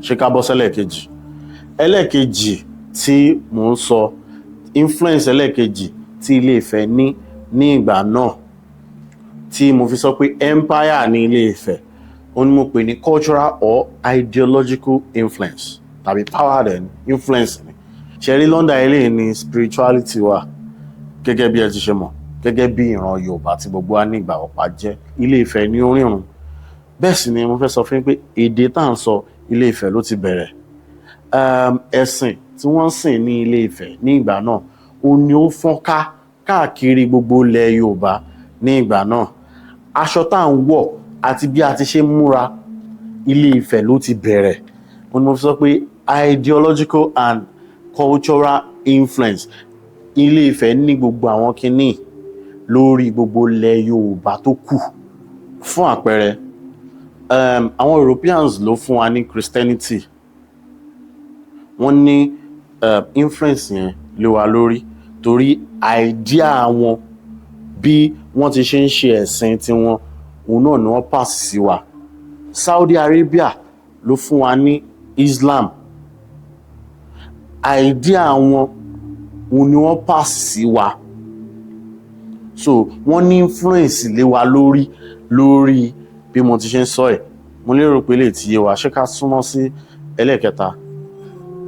[SPEAKER 1] Ṣé ká bọ́ sẹ́lẹ̀kejì? Ẹlẹ́ẹ̀kejì tí mò ń sọ, influence ẹlẹ́ẹ̀kejì tí Ilé-Ifẹ̀ ní ìgbà náà tí mo fi sọ pé empire ní Ilé-Ifẹ̀, òun ni mo pè ní cultural or ideological influence tàbí power and influence ni. Ṣẹ̀rí London eléyìí ni spirituality wà, gẹ́gẹ́ bí ẹ ti ṣe mọ̀, gẹ́gẹ́ bí ìran Yorùbá tí gbogbo wa ní ìgbà ọ̀pá jẹ́. Ilé-Ifẹ̀ ní orírun. Bẹ́ẹ̀ sì ni mo fẹ́ sọ fún yín pé èdè tá à ń sọ Ilé-Ifẹ̀ ló ti bẹ̀rẹ̀. Ẹ̀sìn tí wọ́n sìn ní Ilé-Ifẹ̀ ní ìgbà náà òun ni ó fọ́n káàkiri gbogbo ilẹ̀ Yorùbá ní ìgbà náà. Aṣọ tá à ń wọ̀ àti bí a ti ṣe múra Ilé-Ifẹ̀ ló ti bẹ̀rẹ̀. Òun ni mo fi sọ pé ideological and cultural influence Ilé-Ifẹ̀ ní gbogbo àwọn kinní lórí gbogbo ilẹ̀ Yorùbá tó kù. Fún àpẹẹrẹ, àwọn Europeans ló fún wa ní Christianity. Wọ́n ní influence yẹn lé wa lórí torí idea wọn bí wọ́n ti ṣe ń ṣe ẹ̀sìn tiwọn òun náà ni wọ́n pass sí wa. Saudi Arabia ló fún wa ní Islam. Idea wọn òun ni wọ́n pass sí wa. So wọ́n ní influence lé wa lórí bí mo ti ṣe ń sọ ẹ̀. Mo lérò pé lè ti yé wa. Ṣé ká súnmọ́ sí ẹlẹ́ẹ̀kẹta?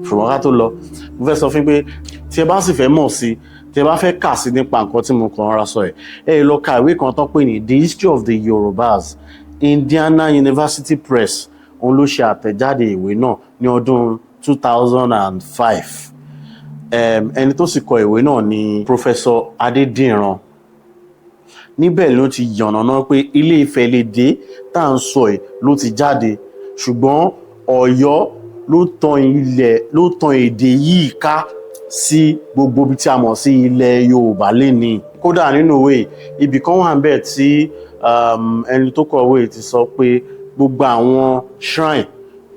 [SPEAKER 1] Ṣùgbọ́n ká tó lọ, mo fẹ́ sọ fún pé tí ẹ bá sì fẹ́ mọ̀ sí, tí ẹ bá fẹ́ kà sí nípa nǹkan tí mo kàn rárá sọ ẹ̀, ẹ lọ ka ìwé kan tó pè ní The History of the Yorubas, Indiana University Press. Òun ló ṣe àtẹ̀jáde ìwé náà ní ọdún 2005. Ẹni tó sì kọ ìwé náà ni Professor Adédìran. Níbẹ̀ ló ti yànnàná pé Ilé-Ifẹ̀ lédè tá à ń sọ ẹ̀ ló ti jáde, ṣùgbọ́n Ọ̀yọ́ ló tan èdè yìí ká sí gbogbo ibi tí a mọ̀ sí ilẹ̀ Yorùbá lénìí. Kódà nínú ìwé ibì kan wà níbẹ̀ tí ẹni tó kọ ìwé ti sọ pé gbogbo àwọn shrine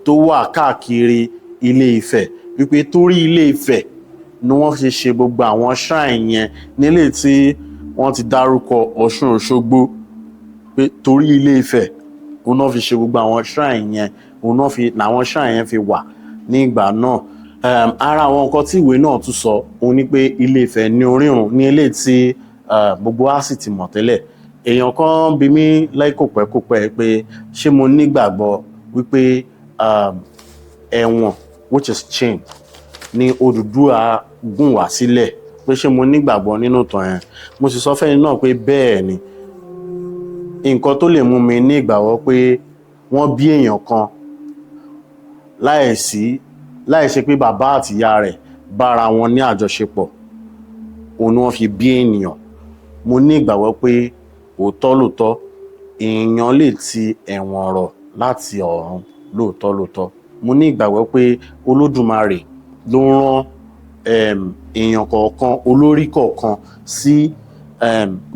[SPEAKER 1] tó wà káàkiri Ilé-Ifẹ̀ wípé torí Ilé-Ifẹ̀ ni wọ́n fi ṣe gbogbo àwọn shrine yẹn, nílé tí wọ́n ti dárúkọ Ọ̀ṣun Òṣogbo, pé torí Ilé-Ifẹ̀ òun náà fi ṣe gbogbo àwọn shrine yẹn, òun náà fi làwọn shrine yẹn fi wà ní ìgbà náà. Ara àwọn nǹkan tí ìwé náà tún sọ òun ni pé Ilé-Ifẹ̀ ní orírun ní eléyìí tí gbogbo wa sì ti mọ̀ tẹ́lẹ̀. Èèyàn kan bi mí láìkòpẹ́kòpẹ́ pé ṣé mo nígbàgbọ́ wípé ẹ̀wọ̀n which is chain ni Odùduwà gùn wá sílẹ̀, pé ṣé mo nígbàgbọ́ nínú ìtàn yẹn. Mo sì sọ fẹ́ni náà pé bẹ́ẹ̀ ni. Nǹkan tó lè mú mi ní ìgbàgbọ́ pé wọ́n bí èèyàn kan láìṣe pé bàbá àti ìyá rẹ̀ bára wọn ní àjọṣepọ̀, òun ni wọ́n fi bí ènìyàn. Mo ní ìgbàgbọ́ pé òótọ́ èèyàn lè ti ẹ̀wọ̀n rọ̀ láti ọ̀run lóòótọ́. Mo ní ìgbàgbọ́ pé Olódùmarè ló rán èèyàn kọ̀ọ̀kan, olórí kọ̀ọ̀kan sí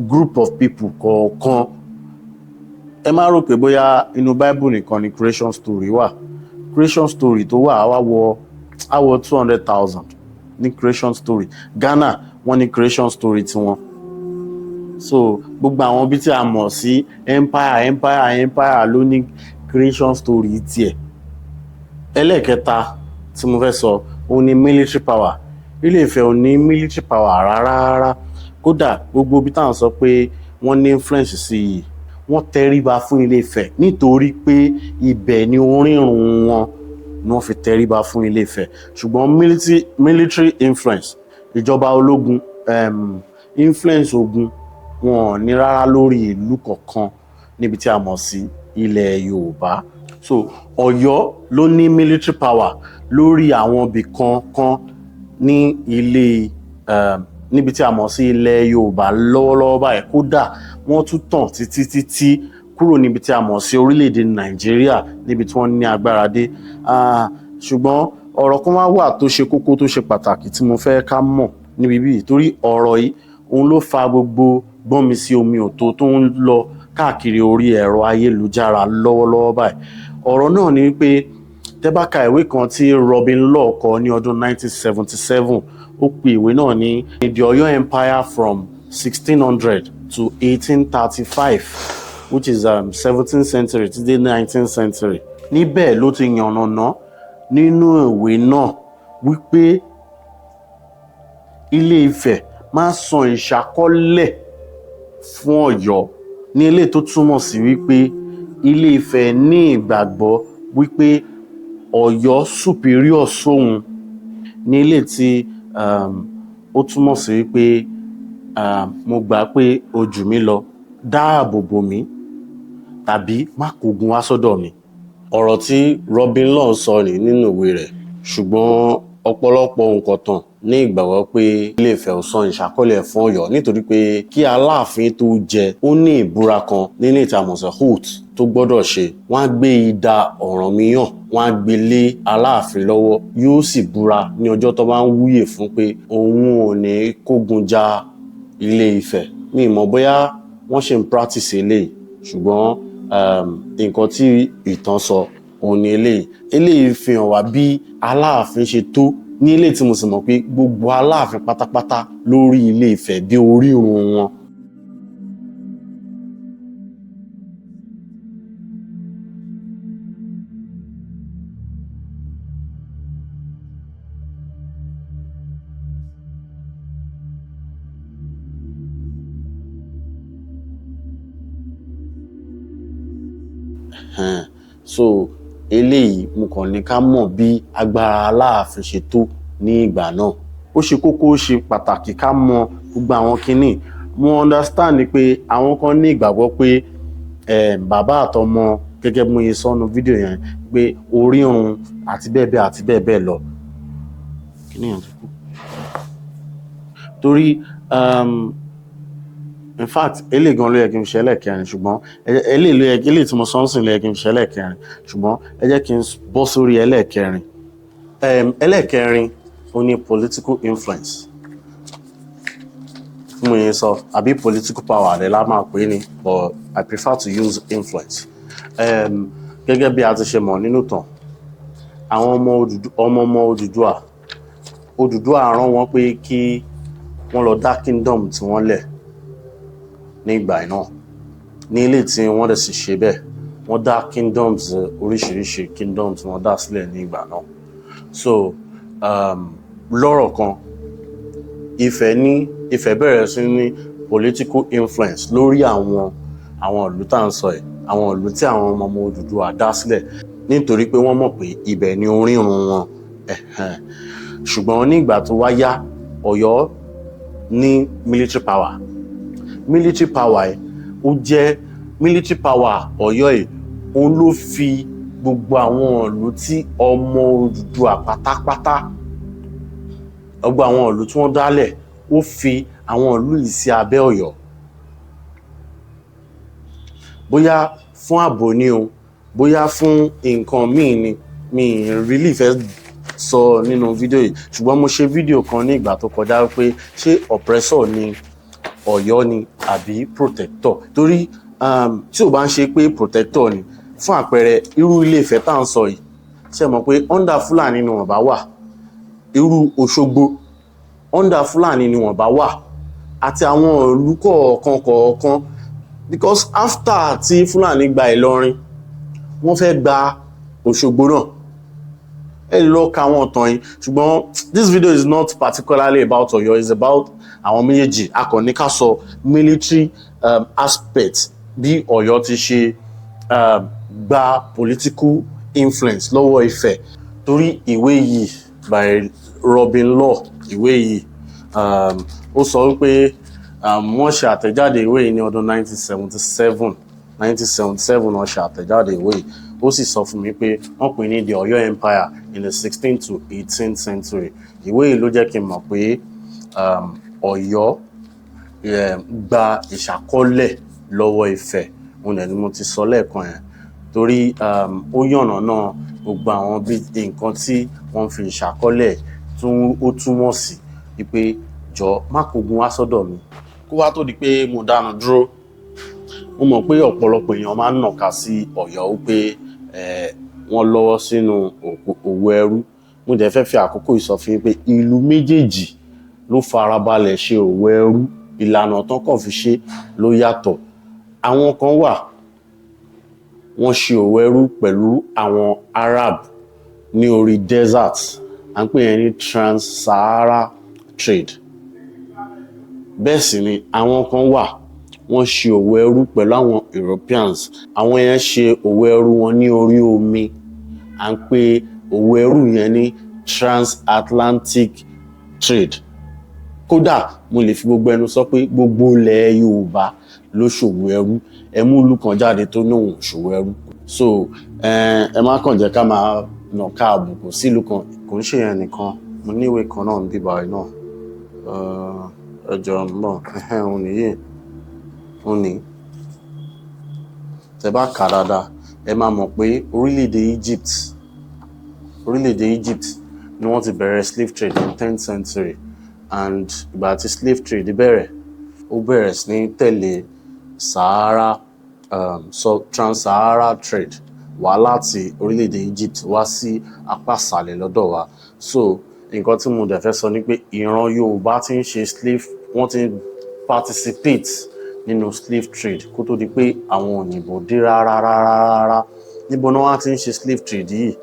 [SPEAKER 1] group of people kọ̀ọ̀kan. Ẹ má rò pé bóyá inú Bible nìkan ni creation story wà. Creation story tó wà á wọ 200,000 ní creation story. Ghana wọ́n ní creation story tiwọn. So gbogbo àwọn bí tí a mọ̀ sí empire ló ní creation story tiẹ̀. Ẹlẹ́ẹ̀kẹta tí mo fẹ́ sọ òun ni military power. Ilé-Ifẹ̀ ò ní military power rárá. Kódà gbogbo bí táwọn sọ pé wọ́n ní influence sí i, wọ́n tẹríba fún Ilé-Ifẹ̀ nítorí pé ibẹ̀ ni orírun wọn ni wọ́n fi tẹríba fún Ilé-Ifẹ̀. Ṣùgbọ́n military influence, ìjọba ológun, influence ogun wọn ò ní rárá lórí ìlú kọ̀ọ̀kan níbi tí a mọ̀ sí ilẹ̀ Yorùbá. So Ọ̀yọ́ ló ní military power lórí àwọn ibì kan ní níbi tí a mọ̀ sí ilẹ̀ Yorùbá lọ́wọ́lọ́wọ́ báyìí. Kódà wọ́n tún tàn títí kúrò níbi tí a mọ̀ sí orílẹ̀-èdè Nàìjíríà níbi tí wọ́n ní agbára dé. Ṣùgbọ́n ọ̀rọ̀ kan wà tó ṣe kókó tó ṣe pàtàkì tí mo fẹ́ ká mọ̀ níbi bíi, torí ọ̀rọ̀ yìí òun ló fa gbogbo gbọ́nmi sí omi òtó tó ń lọ káàkiri orí ẹ̀rọ ayélujára lọ́wọ́lọ́wọ́ báyìí. Ọ̀rọ̀ náà ni wípé tẹ́ bá ka ìwé kan tí Robin Law kọ ní ọdún 1977, ó pe ìwé náà ní The Ọ̀yọ́ Empire from 1600 to 1835, which is 17th century to the 19th century. Níbẹ̀ ló ti yànnàná nínú ìwé náà wípé Ilé Ifẹ̀ máa san ìṣákọ́lẹ̀ fún Ọ̀yọ́, ní ilé tó túmọ̀ sí wípé Ilé Ifẹ̀ ní ìgbàgbọ́ wípé Ọ̀yọ́ superior sóhun, ní ilé tí ó túmọ̀ sí wípé mo gbà pé o jù mí lọ, dáàbò bò mí, tàbí má kógun wá sọ́dọ̀ mi. Ọ̀rọ̀ tí Robin Law sọ ní nínú ìwé rẹ̀, ṣùgbọ́n ọ̀pọ̀lọpọ̀ òǹkọ̀tàn ní ìgbàgbọ́ pé Ilé Ifẹ̀ ò san ìṣákọ́lẹ̀ fún Ọ̀yọ́ nítorí pé kí Aláàfin tó jẹ ó ní ìbúra kan nínú ìtàmọ̀sẹ̀ oath tó gbọ́dọ̀ ṣe. Wọ́n á gbé idà Ọ̀rànmíyàn, wọ́n á gbé lé Aláàfin lọ́wọ́, yóò sì búra ní ọjọ́ tó bá ń wúyè fún pé òun ò ní kógun ja Ilé Ifẹ̀. Mi mọ̀ bóyá wọ́n ṣe ń practice eléyìí, ṣùgbọ́n nǹkan tí ìtàn sọ òun ni eléyìí fi hàn wá bí Aláàfin ṣe tó ní ilé tí mo sì mọ̀ pé gbogbo Aláàfin pátápátá lórí Ilé Ifẹ̀ dé orírun wọn. So eléyìí mo kàn ní ká mọ̀ bí agbára Aláàfin ṣe tó ní ìgbà náà. Ó ṣe kókó, ó ṣe pàtàkì ká mọ̀ gbogbo àwọn kinní. Mo understand ni pé àwọn kan ní ìgbàgbọ́ pé bàbá àtọmọ, gẹ́gẹ́ bí mo yẹ sọ́nu fídíò yẹn, pé orírun àti bẹ́ẹ̀ bẹ́ẹ̀ lọ. Kinní yẹn ti kú. Torí in fact eléyìí gan ló yẹ kí n ṣe ẹlẹ́ẹ̀kẹrin, ṣùgbọ́n eléyìí tí mo sọ ń sìn ló yẹ kí n ṣe ẹlẹ́ẹ̀kẹrin, ṣùgbọ́n ẹ jẹ́ kí n bọ́ sórí ẹlẹ́ẹ̀kẹrin. Ẹlẹ́ẹ̀kẹrin ó ní political influence. Mo yẹn sọ àbí political power rẹ̀ la máa pè ní, but I prefer to use influence. Gẹ́gẹ́ bí a ti ṣe mọ̀ nínú ìtàn, àwọn ọmọ Odùduwà rán wọn pé kí wọ́n lọ dá kingdom tí wọ́n lẹ̀ ní ìgbà náà. Ní ilé tí wọ́n dẹ̀ sì ṣe bẹ́ẹ̀, wọ́n dá kingdoms, oríṣiríṣi kingdoms wọ́n dá sílẹ̀ ní ìgbà náà. So lọ́rọ̀ kan, Ifẹ̀ bẹ̀rẹ̀ sí ní political influence lórí àwọn ìlú tá à ń sọ ẹ̀, àwọn ìlú tí àwọn ọmọ Odùduwà dá sílẹ̀, nítorí pé wọ́n mọ̀ pé ibẹ̀ ni orírun wọn. Ṣùgbọ́n ní ìgbà tó wá yá, Ọ̀yọ́ ní military power. Military power ẹ̀ ó jẹ́ military power Ọ̀yọ́ ẹ̀, òun ló fi gbogbo àwọn ìlú tí ọmọ Odùduwà pátápátá, gbogbo àwọn ìlú tí wọ́n dálẹ̀, ó fi àwọn ìlú yìí sí abẹ́ Ọ̀yọ́. Bóyá fún ààbò ni o, bóyá fún nǹkan míì ni, mi really fẹ́ sọ nínú fídíò yìí, ṣùgbọ́n mo ṣe fídíò kan ní ìgbà tó kọjá pé ṣé oppressor ni Ọ̀yọ́ ni àbí protector. Torí tí ò bá ń ṣe pé protector ni, fún àpẹẹrẹ irú Ilé Ifẹ̀ tá à ń sọ yìí, ṣe mọ̀ pé under Fúlàní ni wọ́n bá wà. Irú Òṣogbo under Fúlàní ni wọ́n bá wà, àti àwọn ìlú kọ̀ọ̀kan, because after tí Fúlàní gba Ìlọrin, wọ́n fẹ́ gba Òṣogbo náà. Ẹ lọ ka àwọn ìtàn yìí, ṣùgbọ́n this video is not particularly about Ọ̀yọ́, it's about àwọn méjèèjì. A kàn ní ká sọ military aspect bí Ọ̀yọ́ ti ṣe gba political influence lọ́wọ́ Ifẹ̀. Torí ìwé yìí by Robin Law, ìwé yìí ó sọ wípé wọ́n ṣe àtẹ̀jáde ìwé yìí ní ọdún 1977, 1977 náà ṣe àtẹ̀jáde ìwé yìí. Ó sì sọ fún mi pé wọ́n pè ní the Ọ̀yọ́ Empire in the 16th to 18th century. Ìwé yìí ló jẹ́ kí n mọ̀ pé Ọ̀yọ́ gba ìṣàkọ́lẹ̀ lọ́wọ́ Ifẹ̀. Òun ni mo ti sọ lẹ́ẹ̀kan yẹn, torí ó yànnàná gbogbo àwọn bí nǹkan tí wọ́n fi ìṣàkọ́lẹ̀ ó túmọ̀ sí wípé jọ má kógun wá sọ́dọ̀ mi. Kó wá tó di pé mo dánu dúró, mo mọ̀ pé ọ̀pọ̀lọpọ̀ èèyàn máa ń nàka sí Ọ̀yọ́ wípé wọ́n lọ́wọ́ sínú òwò ẹrú. Mo dẹ̀ fẹ́ fi àkókò ìsọfún pé ìlú méjèèjì ló farabalẹ̀ ṣe òwò ẹrú, ìlànà tán kàn fi ṣe ló yàtọ̀. Àwọn kan wà wọ́n ṣe òwò ẹrú pẹ̀lú àwọn Arab ní orí desert, à ń pè yẹn ní Trans-Sahara trade. Bẹ́ẹ̀ sì ni àwọn kan wà wọ́n ṣe òwò ẹrú pẹ̀lú àwọn Europeans. Àwọn yẹn ṣe òwò ẹrú wọn ní orí omi, à ń pè òwò ẹrú yẹn ní Transatlantic trade. Kódà mo lè fi gbogbo ẹnu sọ pé gbogbo ilẹ̀ Yorùbá ló ṣòwò ẹrú. Ẹ mú ìlú kan jáde tó ní òun ṣòwò ẹrú. So ẹ má kàn jẹ́ ká máa nàka àbùkù sí ìlú kan. Kò ń ṣe yẹn nìkan, mo ní ìwé kan náà ń bíbá yìí náà. Ẹjọ́ ń bọ̀ òun nìyí. Òun ní tẹ́ bá kà dáadáa ẹ máa mọ̀ pé orílẹ̀-èdè Egypt ni wọ́n ti bẹ̀rẹ̀ slave trade in 10th century, and ìgbà tí slave trade bẹ̀rẹ̀ ó bẹ̀rẹ̀ sí ní tẹ̀lé Trans-Sahara trade wá láti orílẹ̀-èdè Egypt wá sí apá ìsàlẹ̀ lọ́dọ̀ wa. So nǹkan tí mo dẹ̀ fẹ́ sọ ni pé ìran Yorùbá tí ń ṣe slave, wọ́n ti participate nínú slave trade kó tó di pé àwọn òyìnbó dé rárá. Níbo náà wá ti ń ṣe slave trade yìí?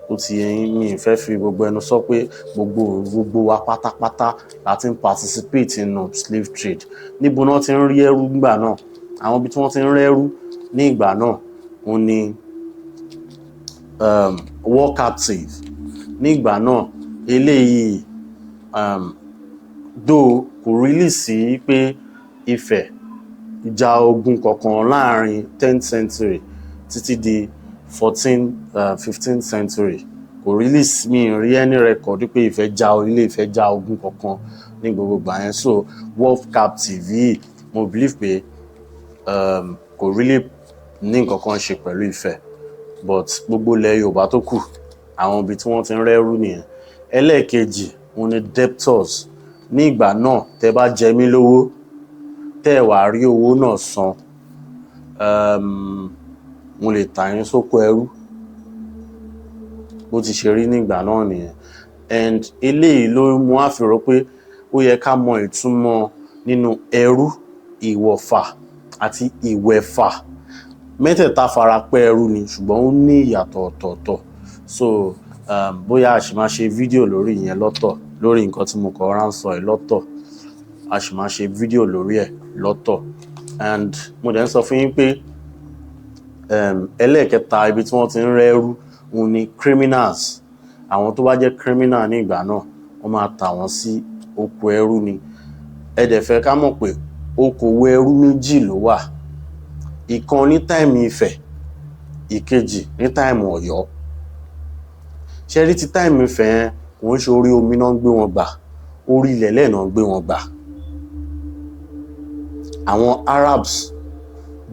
[SPEAKER 1] Ó ti yẹn mi fẹ́ fi gbogbo ẹnu sọ pé gbogbo wa pátápátá láti ń participate nínú slave trade. Níbo náà ti ń rí ẹrú nígbà náà? Àwọn ibi tí wọ́n ti ń rẹ́rú ní ìgbà náà òun ni war captive. Ní ìgbà náà eléyìí though kò really sí pé Ifẹ̀ ìjà ogun kankan láàrin 10th century títí di 15th century. Kò really mi rí any record pé Ifẹ̀ jà ogun kankan ní gbogbo ìgbà yẹn. So war captive yìí mo believe pé kò really ní nǹkan kan ṣe pẹ̀lú Ifẹ̀, but gbogbo ilẹ̀ Yorùbá tó kù àwọn ibi tí wọ́n ti ń rẹ́rú nìyẹn. Ẹlẹ́ẹ̀kejì òun ni debtors. Ní ìgbà náà tẹ́ bá jẹ mí lówó tẹ́ wá rí owó náà san, mo lè tà yín sóko ẹrú. Bó ti ṣe rí nígbà náà nìyẹn. And eléyìí ló mú wá fi rò pé ó yẹ ká mọ ìtumọ̀ nínú ẹrú, ìwọ̀fà àti ìwẹ̀fà. Mẹ́tẹ̀ẹ̀ta fara pẹ́ ẹrú ni ṣùgbọ́n ó ní ìyàtọ̀ ọ̀tọ̀ọ̀tọ̀. So bóyá a ṣì máa ṣe fídíò lórí ìyẹn lọ́tọ̀, lórí nǹkan tí mo kọ ránṣọ ẹ̀ lọ́tọ̀. A ṣì máa ṣe fídíò lórí ẹ̀ lọ́tọ̀. And mo dẹ̀ ń sọ fún yín pé ẹlẹ́ẹ̀kẹta ibi tí wọ́n ti ń rẹ́rú òun ni criminals. Àwọn tó bá jẹ́ criminal ní ìgbà náà wọ́n máa tà wọ́n sí oko ẹrú ni. Ẹ dẹ̀ fẹ́ ká mọ̀ pé okòwò ẹrú méjì ló wà. Ìkan ní táìmù Ifẹ̀, ìkejì ní táìmù Ọ̀yọ́. Ṣé rí ti táìmù Ifẹ̀ yẹn kò ń ṣe orí omi náà ń gbé wọn gbà, orí ilẹ̀ lẹ́ẹ̀nà ń gbé wọn gbà. Àwọn Arabs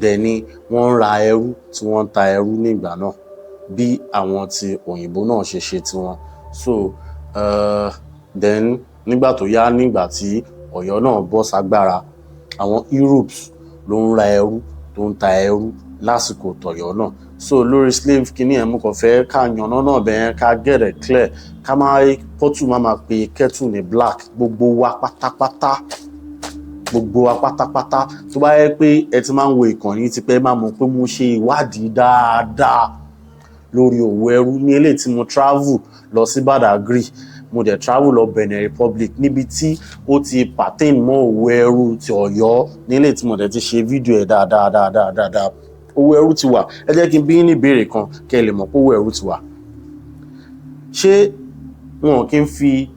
[SPEAKER 1] dẹ̀ ni wọ́n ń ra ẹrú tí wọ́n ń ta ẹrú ní ìgbà náà bí àwọn ti òyìnbó náà ṣe ṣe tiwọn. So then nígbà tó yá, nígbà tí Ọ̀yọ́ náà bọ́ ságbára, àwọn Europe's ló ń ra ẹrú tó ń ta ẹrú lásìkò tọ̀yọ́ náà. So lórí slave kìíní ẹ̀ mú kàn fẹ́ ká yànnà náà bẹ́ẹ̀ ká get it clear, ká máa pọ́tù máa pe kettle ní black. Gbogbo wa pátápátá tó bá yẹ pé ẹ ti máa ń wo ìkànnì ti pẹ́ máa mọ̀ pé mo ṣe ìwádìí dáadáa lórí òwò ẹrú. Ní eléyìí tí mo travel lọ sí Badagry, mo dẹ̀ travel lọ Benin Republic níbi tí ó ti pertain mọ́ òwò ẹrú ti Ọ̀yọ́, ní eléyìí tí mo dẹ̀ ti ṣe fídíò ẹ̀ dáadáa. Òwò ẹrú ti wà. Ẹ jẹ́ kí n bí ní ìbéèrè kan kẹ́ ẹ lè mọ̀ pé òwò ẹrú ti wà. Ṣé wọn kì í fi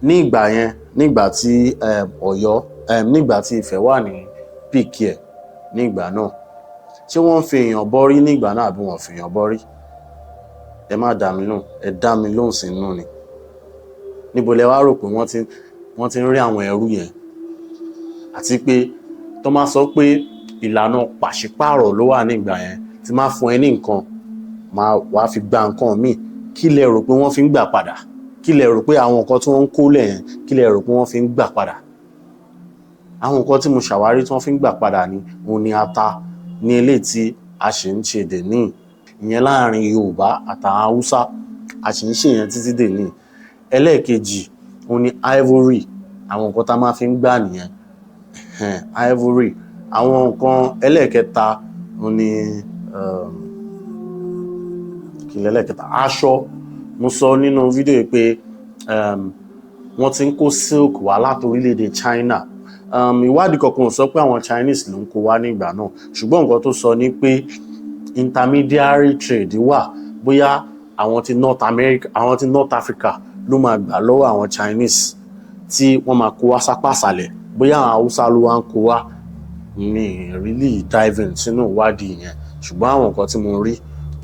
[SPEAKER 1] ní ìgbà yẹn, nígbà tí Ọ̀yọ́ nígbà tí Ifẹ̀ wà ní peak ẹ̀, ní ìgbà náà? Ṣé wọ́n fi èèyàn bọ́rí ní ìgbà náà àbí wọ́n fi èèyàn bọ́rí? Ẹ má dá mi lóhùn, ẹ dá mi lóhùn sínú ni. Níbo lẹ wá rò pé wọ́n ti ń rí àwọn ẹrú yẹn? Àti pé tó máa sọ pé ìlànà pàṣípààrọ̀ ló wà ní ìgbà yẹn, tí máa fún ẹ ní nǹkan máa wá fi gba nǹkan míì, kí lẹ rò pé wọ́n fi ń gbà padà? Kí lẹ rò pé àwọn nǹkan tí wọ́n ń kó lẹ̀ yẹn kí lẹ rò pé wọ́n fi ń gbà padà? Àwọn nǹkan tí mo ṣàwárí tí wọ́n fi ń gbà padà ni òun ni ata, ní eléyìí tí a ṣì ń ṣe dèní, ìyẹn láàrin Yorùbá àtàwọn Haúsá, a ṣì ń ṣe yẹn títí dèní. Ẹlẹ́ẹ̀kejì òun ni ivory, àwọn nǹkan tá a máa fi ń gbà nìyẹn, ivory. Àwọn nǹkan ẹlẹ́ẹ̀kẹta òun ni aṣọ. Mo sọ nínú fídíò yìí pé wọ́n ti ń kó silk wá láti orílẹ̀-èdè China. Ìwádìí kankan sọ pé àwọn Chinese ló ń kó wá nígbà náà, ṣùgbọ́n nǹkan tó sọ ni pé intermediary trade wà, bóyá àwọn ti North Africa ló máa gbà lọ́wọ́ àwọn Chinese tí wọ́n máa kó wá sápá àsàlẹ̀, bóyá àwọn Haúsá ló wá ń kó wá. Mi really dive in sínú ìwádìí yẹn, ṣùgbọ́n àwọn nǹkan tí mo rí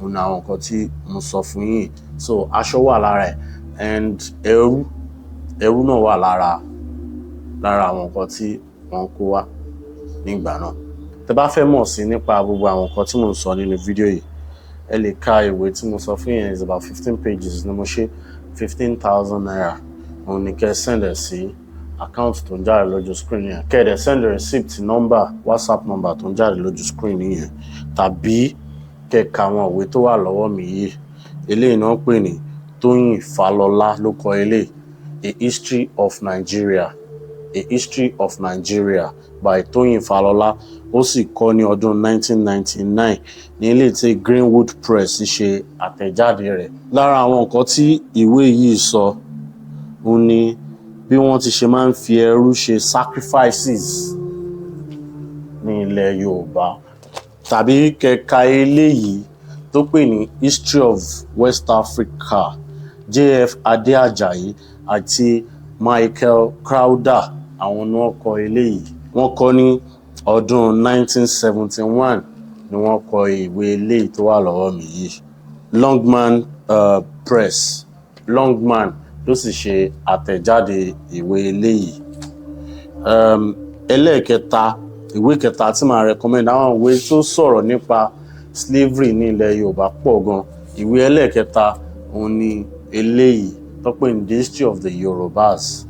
[SPEAKER 1] òun ni àwọn nǹkan tí mo sọ fún yín. So aṣọ wà lára ẹ̀, and ẹrú náà wà lára àwọn nǹkan tí wọ́n kó wá nígbà náà. Tẹ́ bá fẹ́ mọ̀ sí nípa gbogbo àwọn nǹkan tí mo ń sọ nínú fídíò yìí, ẹ lè ka ìwé tí mo sọ fún yín, is about 15 pages ni mo ṣe, 15,000 naira. Òun ni kẹ́ send ẹ̀ sí account tó ń jáde lójú screen yẹn. Kẹ́ dẹ̀ send receipt number, WhatsApp number tó ń jáde lójú screen yẹn, tàbí kẹ́ ka àwọn ìwé tó wà lọ́wọ́ mi yìí. Eléyìí náà pè ní Tóyìn Fálọlá ló kọ eléyìí, A History of Nigeria. A History of Nigeria by Tóyìn Fálọlá. Ó sì kọ ní ọdún 1999 ní ilé tí Greenwood Press ṣe àtẹ̀jáde rẹ̀. Lára àwọn nǹkan tí ìwé yìí sọ òun ni bí wọ́n ti ṣe máa ń fi ẹrú ṣe sacrifices ní ilẹ̀ Yorùbá. Tàbí kẹ̀ka eléyìí tó pè ní History of West Africa, J.F. Adé Àjàyí àti Michael Crowder, àwọn ni wọ́n kọ eléyìí. Wọ́n kọ ní ọdún 1971 ni wọ́n kọ ìwé eléyìí tó wà lọ́wọ́ mi yìí. Longman Press, Longman ló sì ṣe àtẹ̀jáde ìwé eléyìí. Ẹlẹ́ẹ̀kẹta, ìwé kẹta tí màá recommend, àwọn ìwé tó sọ̀rọ̀ nípa slavery ní ilẹ̀ Yorùbá pọ̀ gan. Ìwé ẹlẹ́ẹ̀kẹta òun ni eléyìí tó pè ní The History of the Yorubas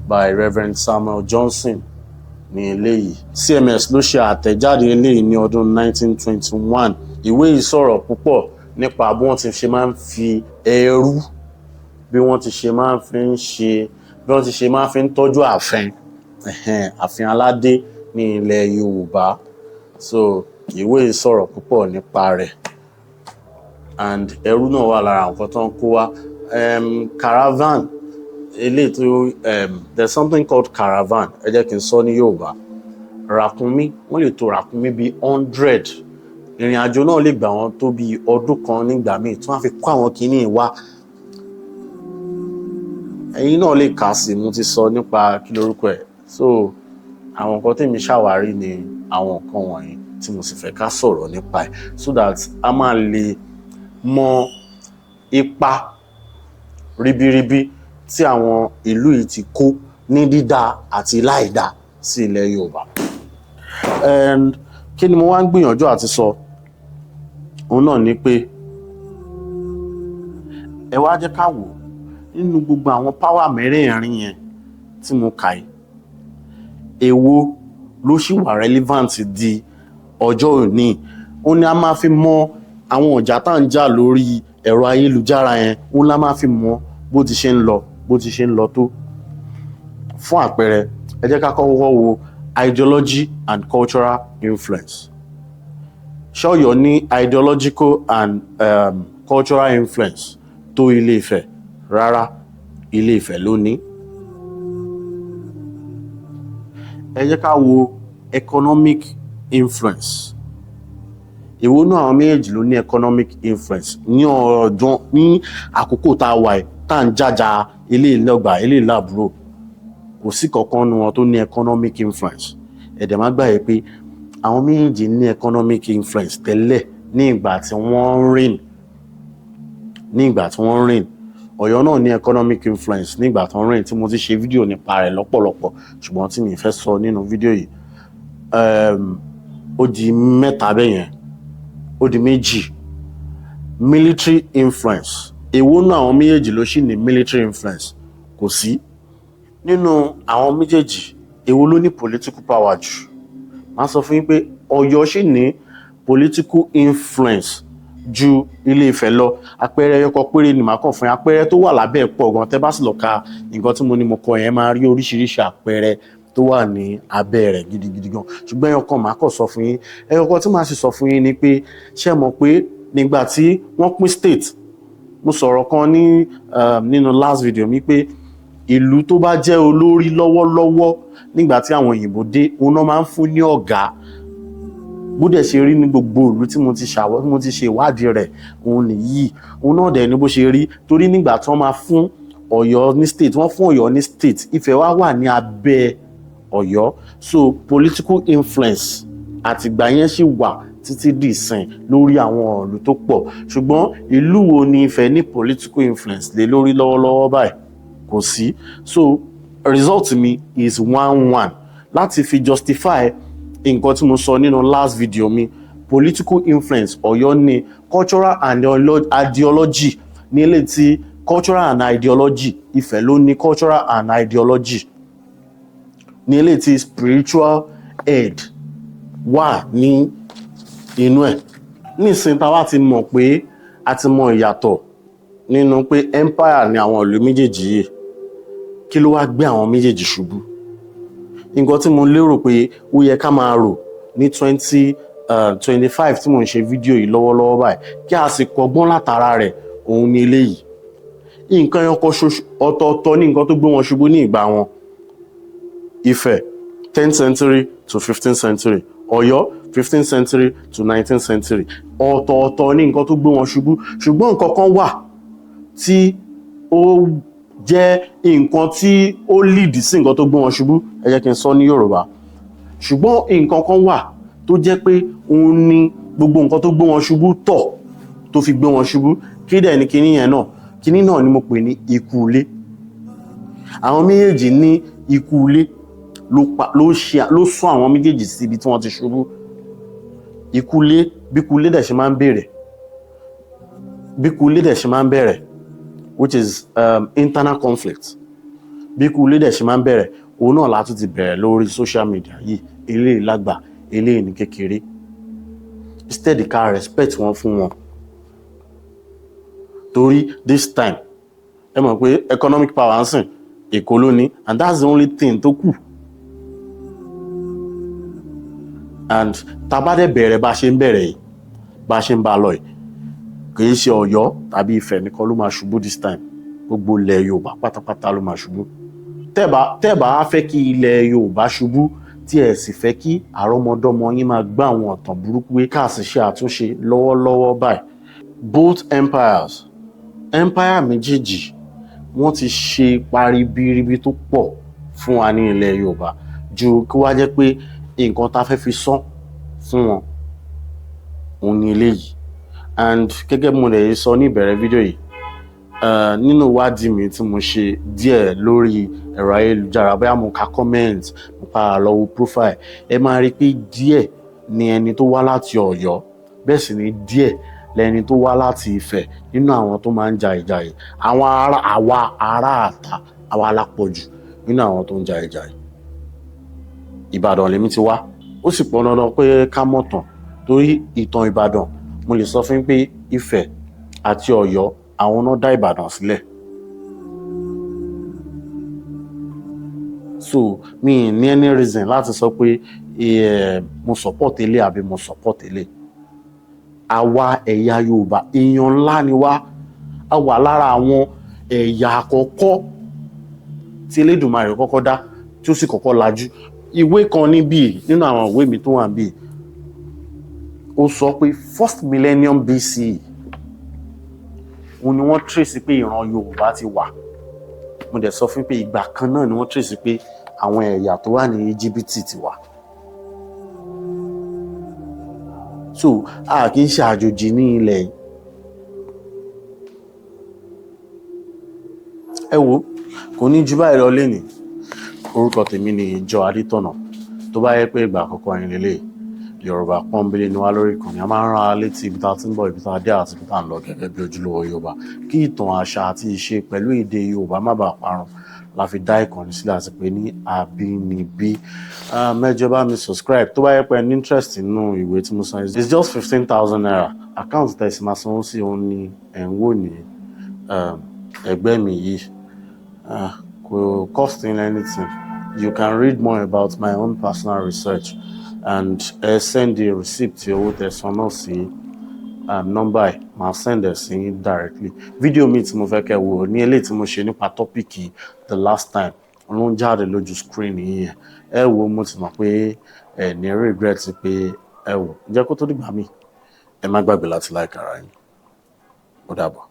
[SPEAKER 1] by Reverend Samuel Johnson ní eléyìí. CMS ló ṣe àtẹ̀jáde eléyìí ní ọdún 1921. Ìwé yìí sọ̀rọ̀ púpọ̀ nípa bí wọ́n ti ṣe máa ń fi ẹrú, bí wọ́n ti ṣe máa fi ń tọ́jú ààfin aládé ní ilẹ̀ Yorùbá. So ìwé yìí sọ̀rọ̀ púpọ̀ nípa rẹ̀, and ẹrú náà wà lára nǹkan tó ń kó wá. Caravan eléyìí tó there's something called caravan, ẹ jẹ́ kí n sọ ní Yorùbá. Ràkúnmí, wọ́n lè tò ràkúnmí bíi 100. Ìrìn àjò náà lè gbà wọ́n tó bíi ọdún kan nígbà míì tí wọ́n á fi kó àwọn kìíní wá. Ẹ̀yin náà lè kà sí, mo ti sọ nípa kí lórúkọ ẹ̀. So àwọn nǹkan tèmi ṣàwárí ni àwọn nǹkan wọ̀nyí tí mo sì fẹ́ ká sọ̀rọ̀ nípa ẹ̀, so that a máa lè mọ ipa ribiribi tí àwọn ìlú yìí ti kó ní dídá àti láìdá sí ilẹ̀ Yorùbá. And kí ni mo wá ń gbìyànjú àti sọ òun náà ni pé ẹ wá jẹ́ ká wò nínú gbogbo àwọn power mẹ́rẹ̀ẹ̀rin yẹn tí mo kà yìí, èwo ló ṣì wà relevant di ọjọ́ òní. Ó ní a máa fi mọ àwọn ọjà tá ń jà lórí ẹ̀rọ ayélujára yẹn, ó lá máa fi mọ bó ti ṣe ń lọ tó. Fún àpẹẹrẹ, ẹ jẹ́ ká kọ́kọ́ wo ideology and cultural influence. Ṣé Ọ̀yọ́ ní ideological and cultural influence tó Ilé-Ifẹ̀? Rárá, Ilé-Ifẹ̀ ló ní. Ẹ jẹ́ ká wo economic influence. Èwo náà àwọn méjèèjì ló ní economic influence ní ọdún ní àkókò tá a wà tá ń jàjà ilé ìlọ́gbà ilé ìlàbúrò? Kò sí kankan nu wọn tó ní economic influence. Ẹ̀dẹ̀ má gbàgbé pé àwọn méjèèjì ní economic influence tẹ́lẹ̀ ní ìgbà tí wọ́n reign. Ọ̀yọ́ náà ní economic influence ní ìgbà tí wọ́n reign tí mo ti ṣe fídíò nípa rẹ̀ lọ́pọ̀lọpọ̀ ṣùgbọ́n tí mi fẹ́ sọ nínú fídíò yìí. Ó di mẹ́ta bẹ́yẹn, ó di méjì. Military influence. Èwo náà àwọn méjèèjì ló ṣì ní military influence? Kò sí. Nínú àwọn méjèèjì, èwo ló ní political power jù? Màá sọ fún yín pé Ọ̀yọ́ ṣì ní political influence ju Ilé-Ifẹ̀ lọ. Àpẹẹrẹ ẹyọ kan péré ni màá kàn fún yín. Àpẹẹrẹ tó wà lábẹ́ pọ̀ gan. Tẹ́ bá sì lọ ka nǹkan tí mo ní mo kọ yẹn máa rí oríṣiríṣi àpẹẹrẹ tó wà ní abẹ́ rẹ̀ gidigidi gan. Ṣùgbọ́n ẹyọ kan màá kàn sọ fún yín. Ẹyọ kan tí màá sì sọ fún yín ni pé ṣé mọ̀ pé nígbà tí wọ́n pín state, mo sọ̀rọ̀ kan nínú last video mi pé ìlú tó bá jẹ́ olórí lọ́wọ́lọ́wọ́ nígbà tí àwọn òyìnbó dé, òun náà máa ń fún ní ọ̀gá. Bó dẹ̀ ṣe rí ní gbogbo ìlú tí mo ti ṣe ìwádìí rẹ̀, òun nìyí. Òun náà dẹ̀ ní bó ṣe rí torí nígbà tí wọ́n máa fún Ọ̀yọ́ ní state, wọ́n fún Ọ̀yọ́ ní state, Ifẹ̀ wà ní abẹ́ Ọ̀yọ́. So political influence àtìgbà yẹn ṣì wà títí di ìsìn lórí àwọn ìlú tó pọ̀. Ṣùgbọ́n ìlú wo ni Ifẹ̀ ní political influence lé lórí lọ́wọ́lọ́wọ́ báyìí? Kò sí. So result mi is 1-1 láti fi justify nǹkan tí mo sọ nínú last video mi. Political influence Ọ̀yọ́ ní, cultural and ideology ní ilé tí cultural and ideology Ifẹ̀ ló ní cultural and ideology ní ilé tí spiritual head wà ní inú ẹ̀. Nísìnyí tá wá ti mọ̀ pé a ti mọ ìyàtọ̀ nínú pé empire ni àwọn ìlú méjèèjì yìí, kí ló wá gbé àwọn méjèèjì ṣubú? Nǹkan tí mo lérò pé ó yẹ ká máa rò ní 2025 tí mo ń ṣe fídíò yìí lọ́wọ́lọ́wọ́ báyìí kí a sì kọ́gbọ́n látara rẹ̀, òun ni eléyìí. Nǹkan ẹyọkọ ṣoṣo ọ̀tọ̀ọ̀tọ̀ ní nǹkan tó gbé wọn ṣubú ní ìgbà wọn. Ifẹ̀ 10th century to 15th century, Ọ̀yọ́ 15th century to 19th century. Ọ̀tọ̀ọ̀tọ̀ ní nǹkan tó gbé wọn ṣubú. Ṣùgbọ́n nǹkan kan wà tí ó jẹ́ nǹkan tí ó lead sí nǹkan tó gbé wọn ṣubú. Ẹ jẹ́ kí n sọ ní Yorùbá. Ṣùgbọ́n nǹkan kan wà tó jẹ́ pé òun ni gbogbo nǹkan tó gbé wọn ṣubú tọ̀ tó fi gbé wọn ṣubú. Kí dẹ̀ ni kinní yẹn náà? Kinní náà ni mo pè ní ikú ilé. Àwọn méjèèjì ní ikú ilé ló sún àwọn méjèèjì sí ibi tí wọ́n ti ṣubú. Ikú ilé, bí ikú ilé dẹ̀ ṣe máa ń bẹ̀rẹ̀, which is internal conflict. Bí ikú ilé dẹ̀ ṣe máa ń bẹ̀rẹ̀, òun náà látún ti bẹ̀rẹ̀ lórí social media yìí. Eléyìí lágbà, eléyìí ní kékeré. Instead ká respect wọn fún wọn. Torí this time ẹ mọ̀ pé economic power ń sìn Èkó ló ní, and that's the only thing tó kù. And tá bá dẹ̀ bẹ̀rẹ̀ bá ṣe ń bẹ̀rẹ̀ yìí, bá ṣe ń bá lọ yìí, kìí ṣe Ọ̀yọ́ tàbí Ifẹ̀ nìkan ló máa ṣubú this time. Gbogbo ilẹ̀ Yorùbá pátápátá ló máa ṣubú. Tẹ́ bá fẹ́ kí ilẹ̀ Yorùbá ṣubú, tí ẹ sì fẹ́ kí àrọ́mọdọ́mọ yín máa gbá àwọn ọ̀tàn burúkú wé, ká sì ṣe àtúnṣe lọ́wọ́lọ́wọ́ báyìí. Both empire méjèèjì wọ́n ti ṣe paribiribi tó pọ̀ fún wa ní ilẹ̀ Yorùbá ju kí wá jẹ́ pé nǹkan tá fẹ́ fi san fún wọn òun ni eléyìí. And gẹ́gẹ́ bí mo lè sọ ní ìbẹ̀rẹ̀ fídíò yìí, nínú ìwádìí mi tí mo ṣe díẹ̀ lórí ẹ̀rọ ayélujára, bóyá mo ka comment, mo padà lọ wo profile, ẹ máa rí pé díẹ̀ ni ẹni tó wá láti Ọ̀yọ́, bẹ́ẹ̀ sì ni díẹ̀ lẹni tó wá láti Ifẹ̀ nínú àwọn tó máa ń ja ìjà yìí. Àwa ará àta, àwa lápọ̀jù nínú àwọn tó ń ja ìjà yìí. Ìbàdàn lèmi ti wá, ó sì pọn dandan pé ká mọ̀ tán torí ìtàn Ìbàdàn. Mo lè sọ fún pé Ifẹ̀ àti Ọ̀yọ́ àwọn náà dá Ìbàdàn sílẹ̀. So mi ní any reason láti sọ pé mo support ilé àbí mo support ilé. Àwa ẹ̀yà Yorùbá èèyàn ńlá ni wá. A wà lára àwọn ẹ̀yà àkọ́kọ́ tí Elédùmarè kọ́kọ́ dá tí ó sì kọ́kọ́ lajú. Ìwé kan níbí nínú àwọn ìwé mi tó wà níbí, ó sọ pé 1st millennium BCE òun ni wọ́n trace pé ìran Yorùbá ti wà. Mo dẹ̀ sọ fún pé ìgbà kan náà ni wọ́n trace pé àwọn ẹ̀yà tó wà ní Íjíbítì ti wà. so a kì í ṣe àjòjì ní ilẹ̀ yìí. Ẹ wo kò ní ju báyìí lọ lénìí. Orúkọ tèmi ni Ìjọ Adétọ̀nà. Tó bá yẹ pé ìgbà àkọ́kọ́ yín lélẹ̀ Yorùbá pọ́nbélé ni wá lórí ìkànnì. A máa ń rán wa létí ibi tá a ti ń bọ̀, ibi tá a dé àti ibi tá a ń lọ gẹ́gẹ́ bí ojúlówó Yorùbá. Kí ìtàn, àṣà àti ìṣe pẹ̀lú èdè Yorùbá má bàa parun la fi dá ìkànnì sílẹ̀ àti pé ní Àbínibí. Mẹ́jọ bá mi subscribe. Tó bá yẹ pé ní interest nínú ìwé tí mo san, it's just 15,000 naira. Account tẹ̀sí máa sanwó sí òun ni ẹ̀ ń wò ní ẹgbẹ́ mi yìí. Kò costing anything. You can read more about my own personal research and send the receipt owó tẹ̀sán náà sí number ẹ̀ máa send ẹ̀ sí directly. Fídíò mi tí mo fẹ́ kẹ́ wò ní eléyìí tí mo ṣe nípa tọ́pìkì the last time ló ń jáde lójú screen yìí. Ẹ wo mo ti mọ̀ pé ẹ ní regret pé ẹ wò. Ǹjẹ́ kó tó dìgbà míì ẹ má gbàgbé láti like ara yín. Ó dàbọ̀.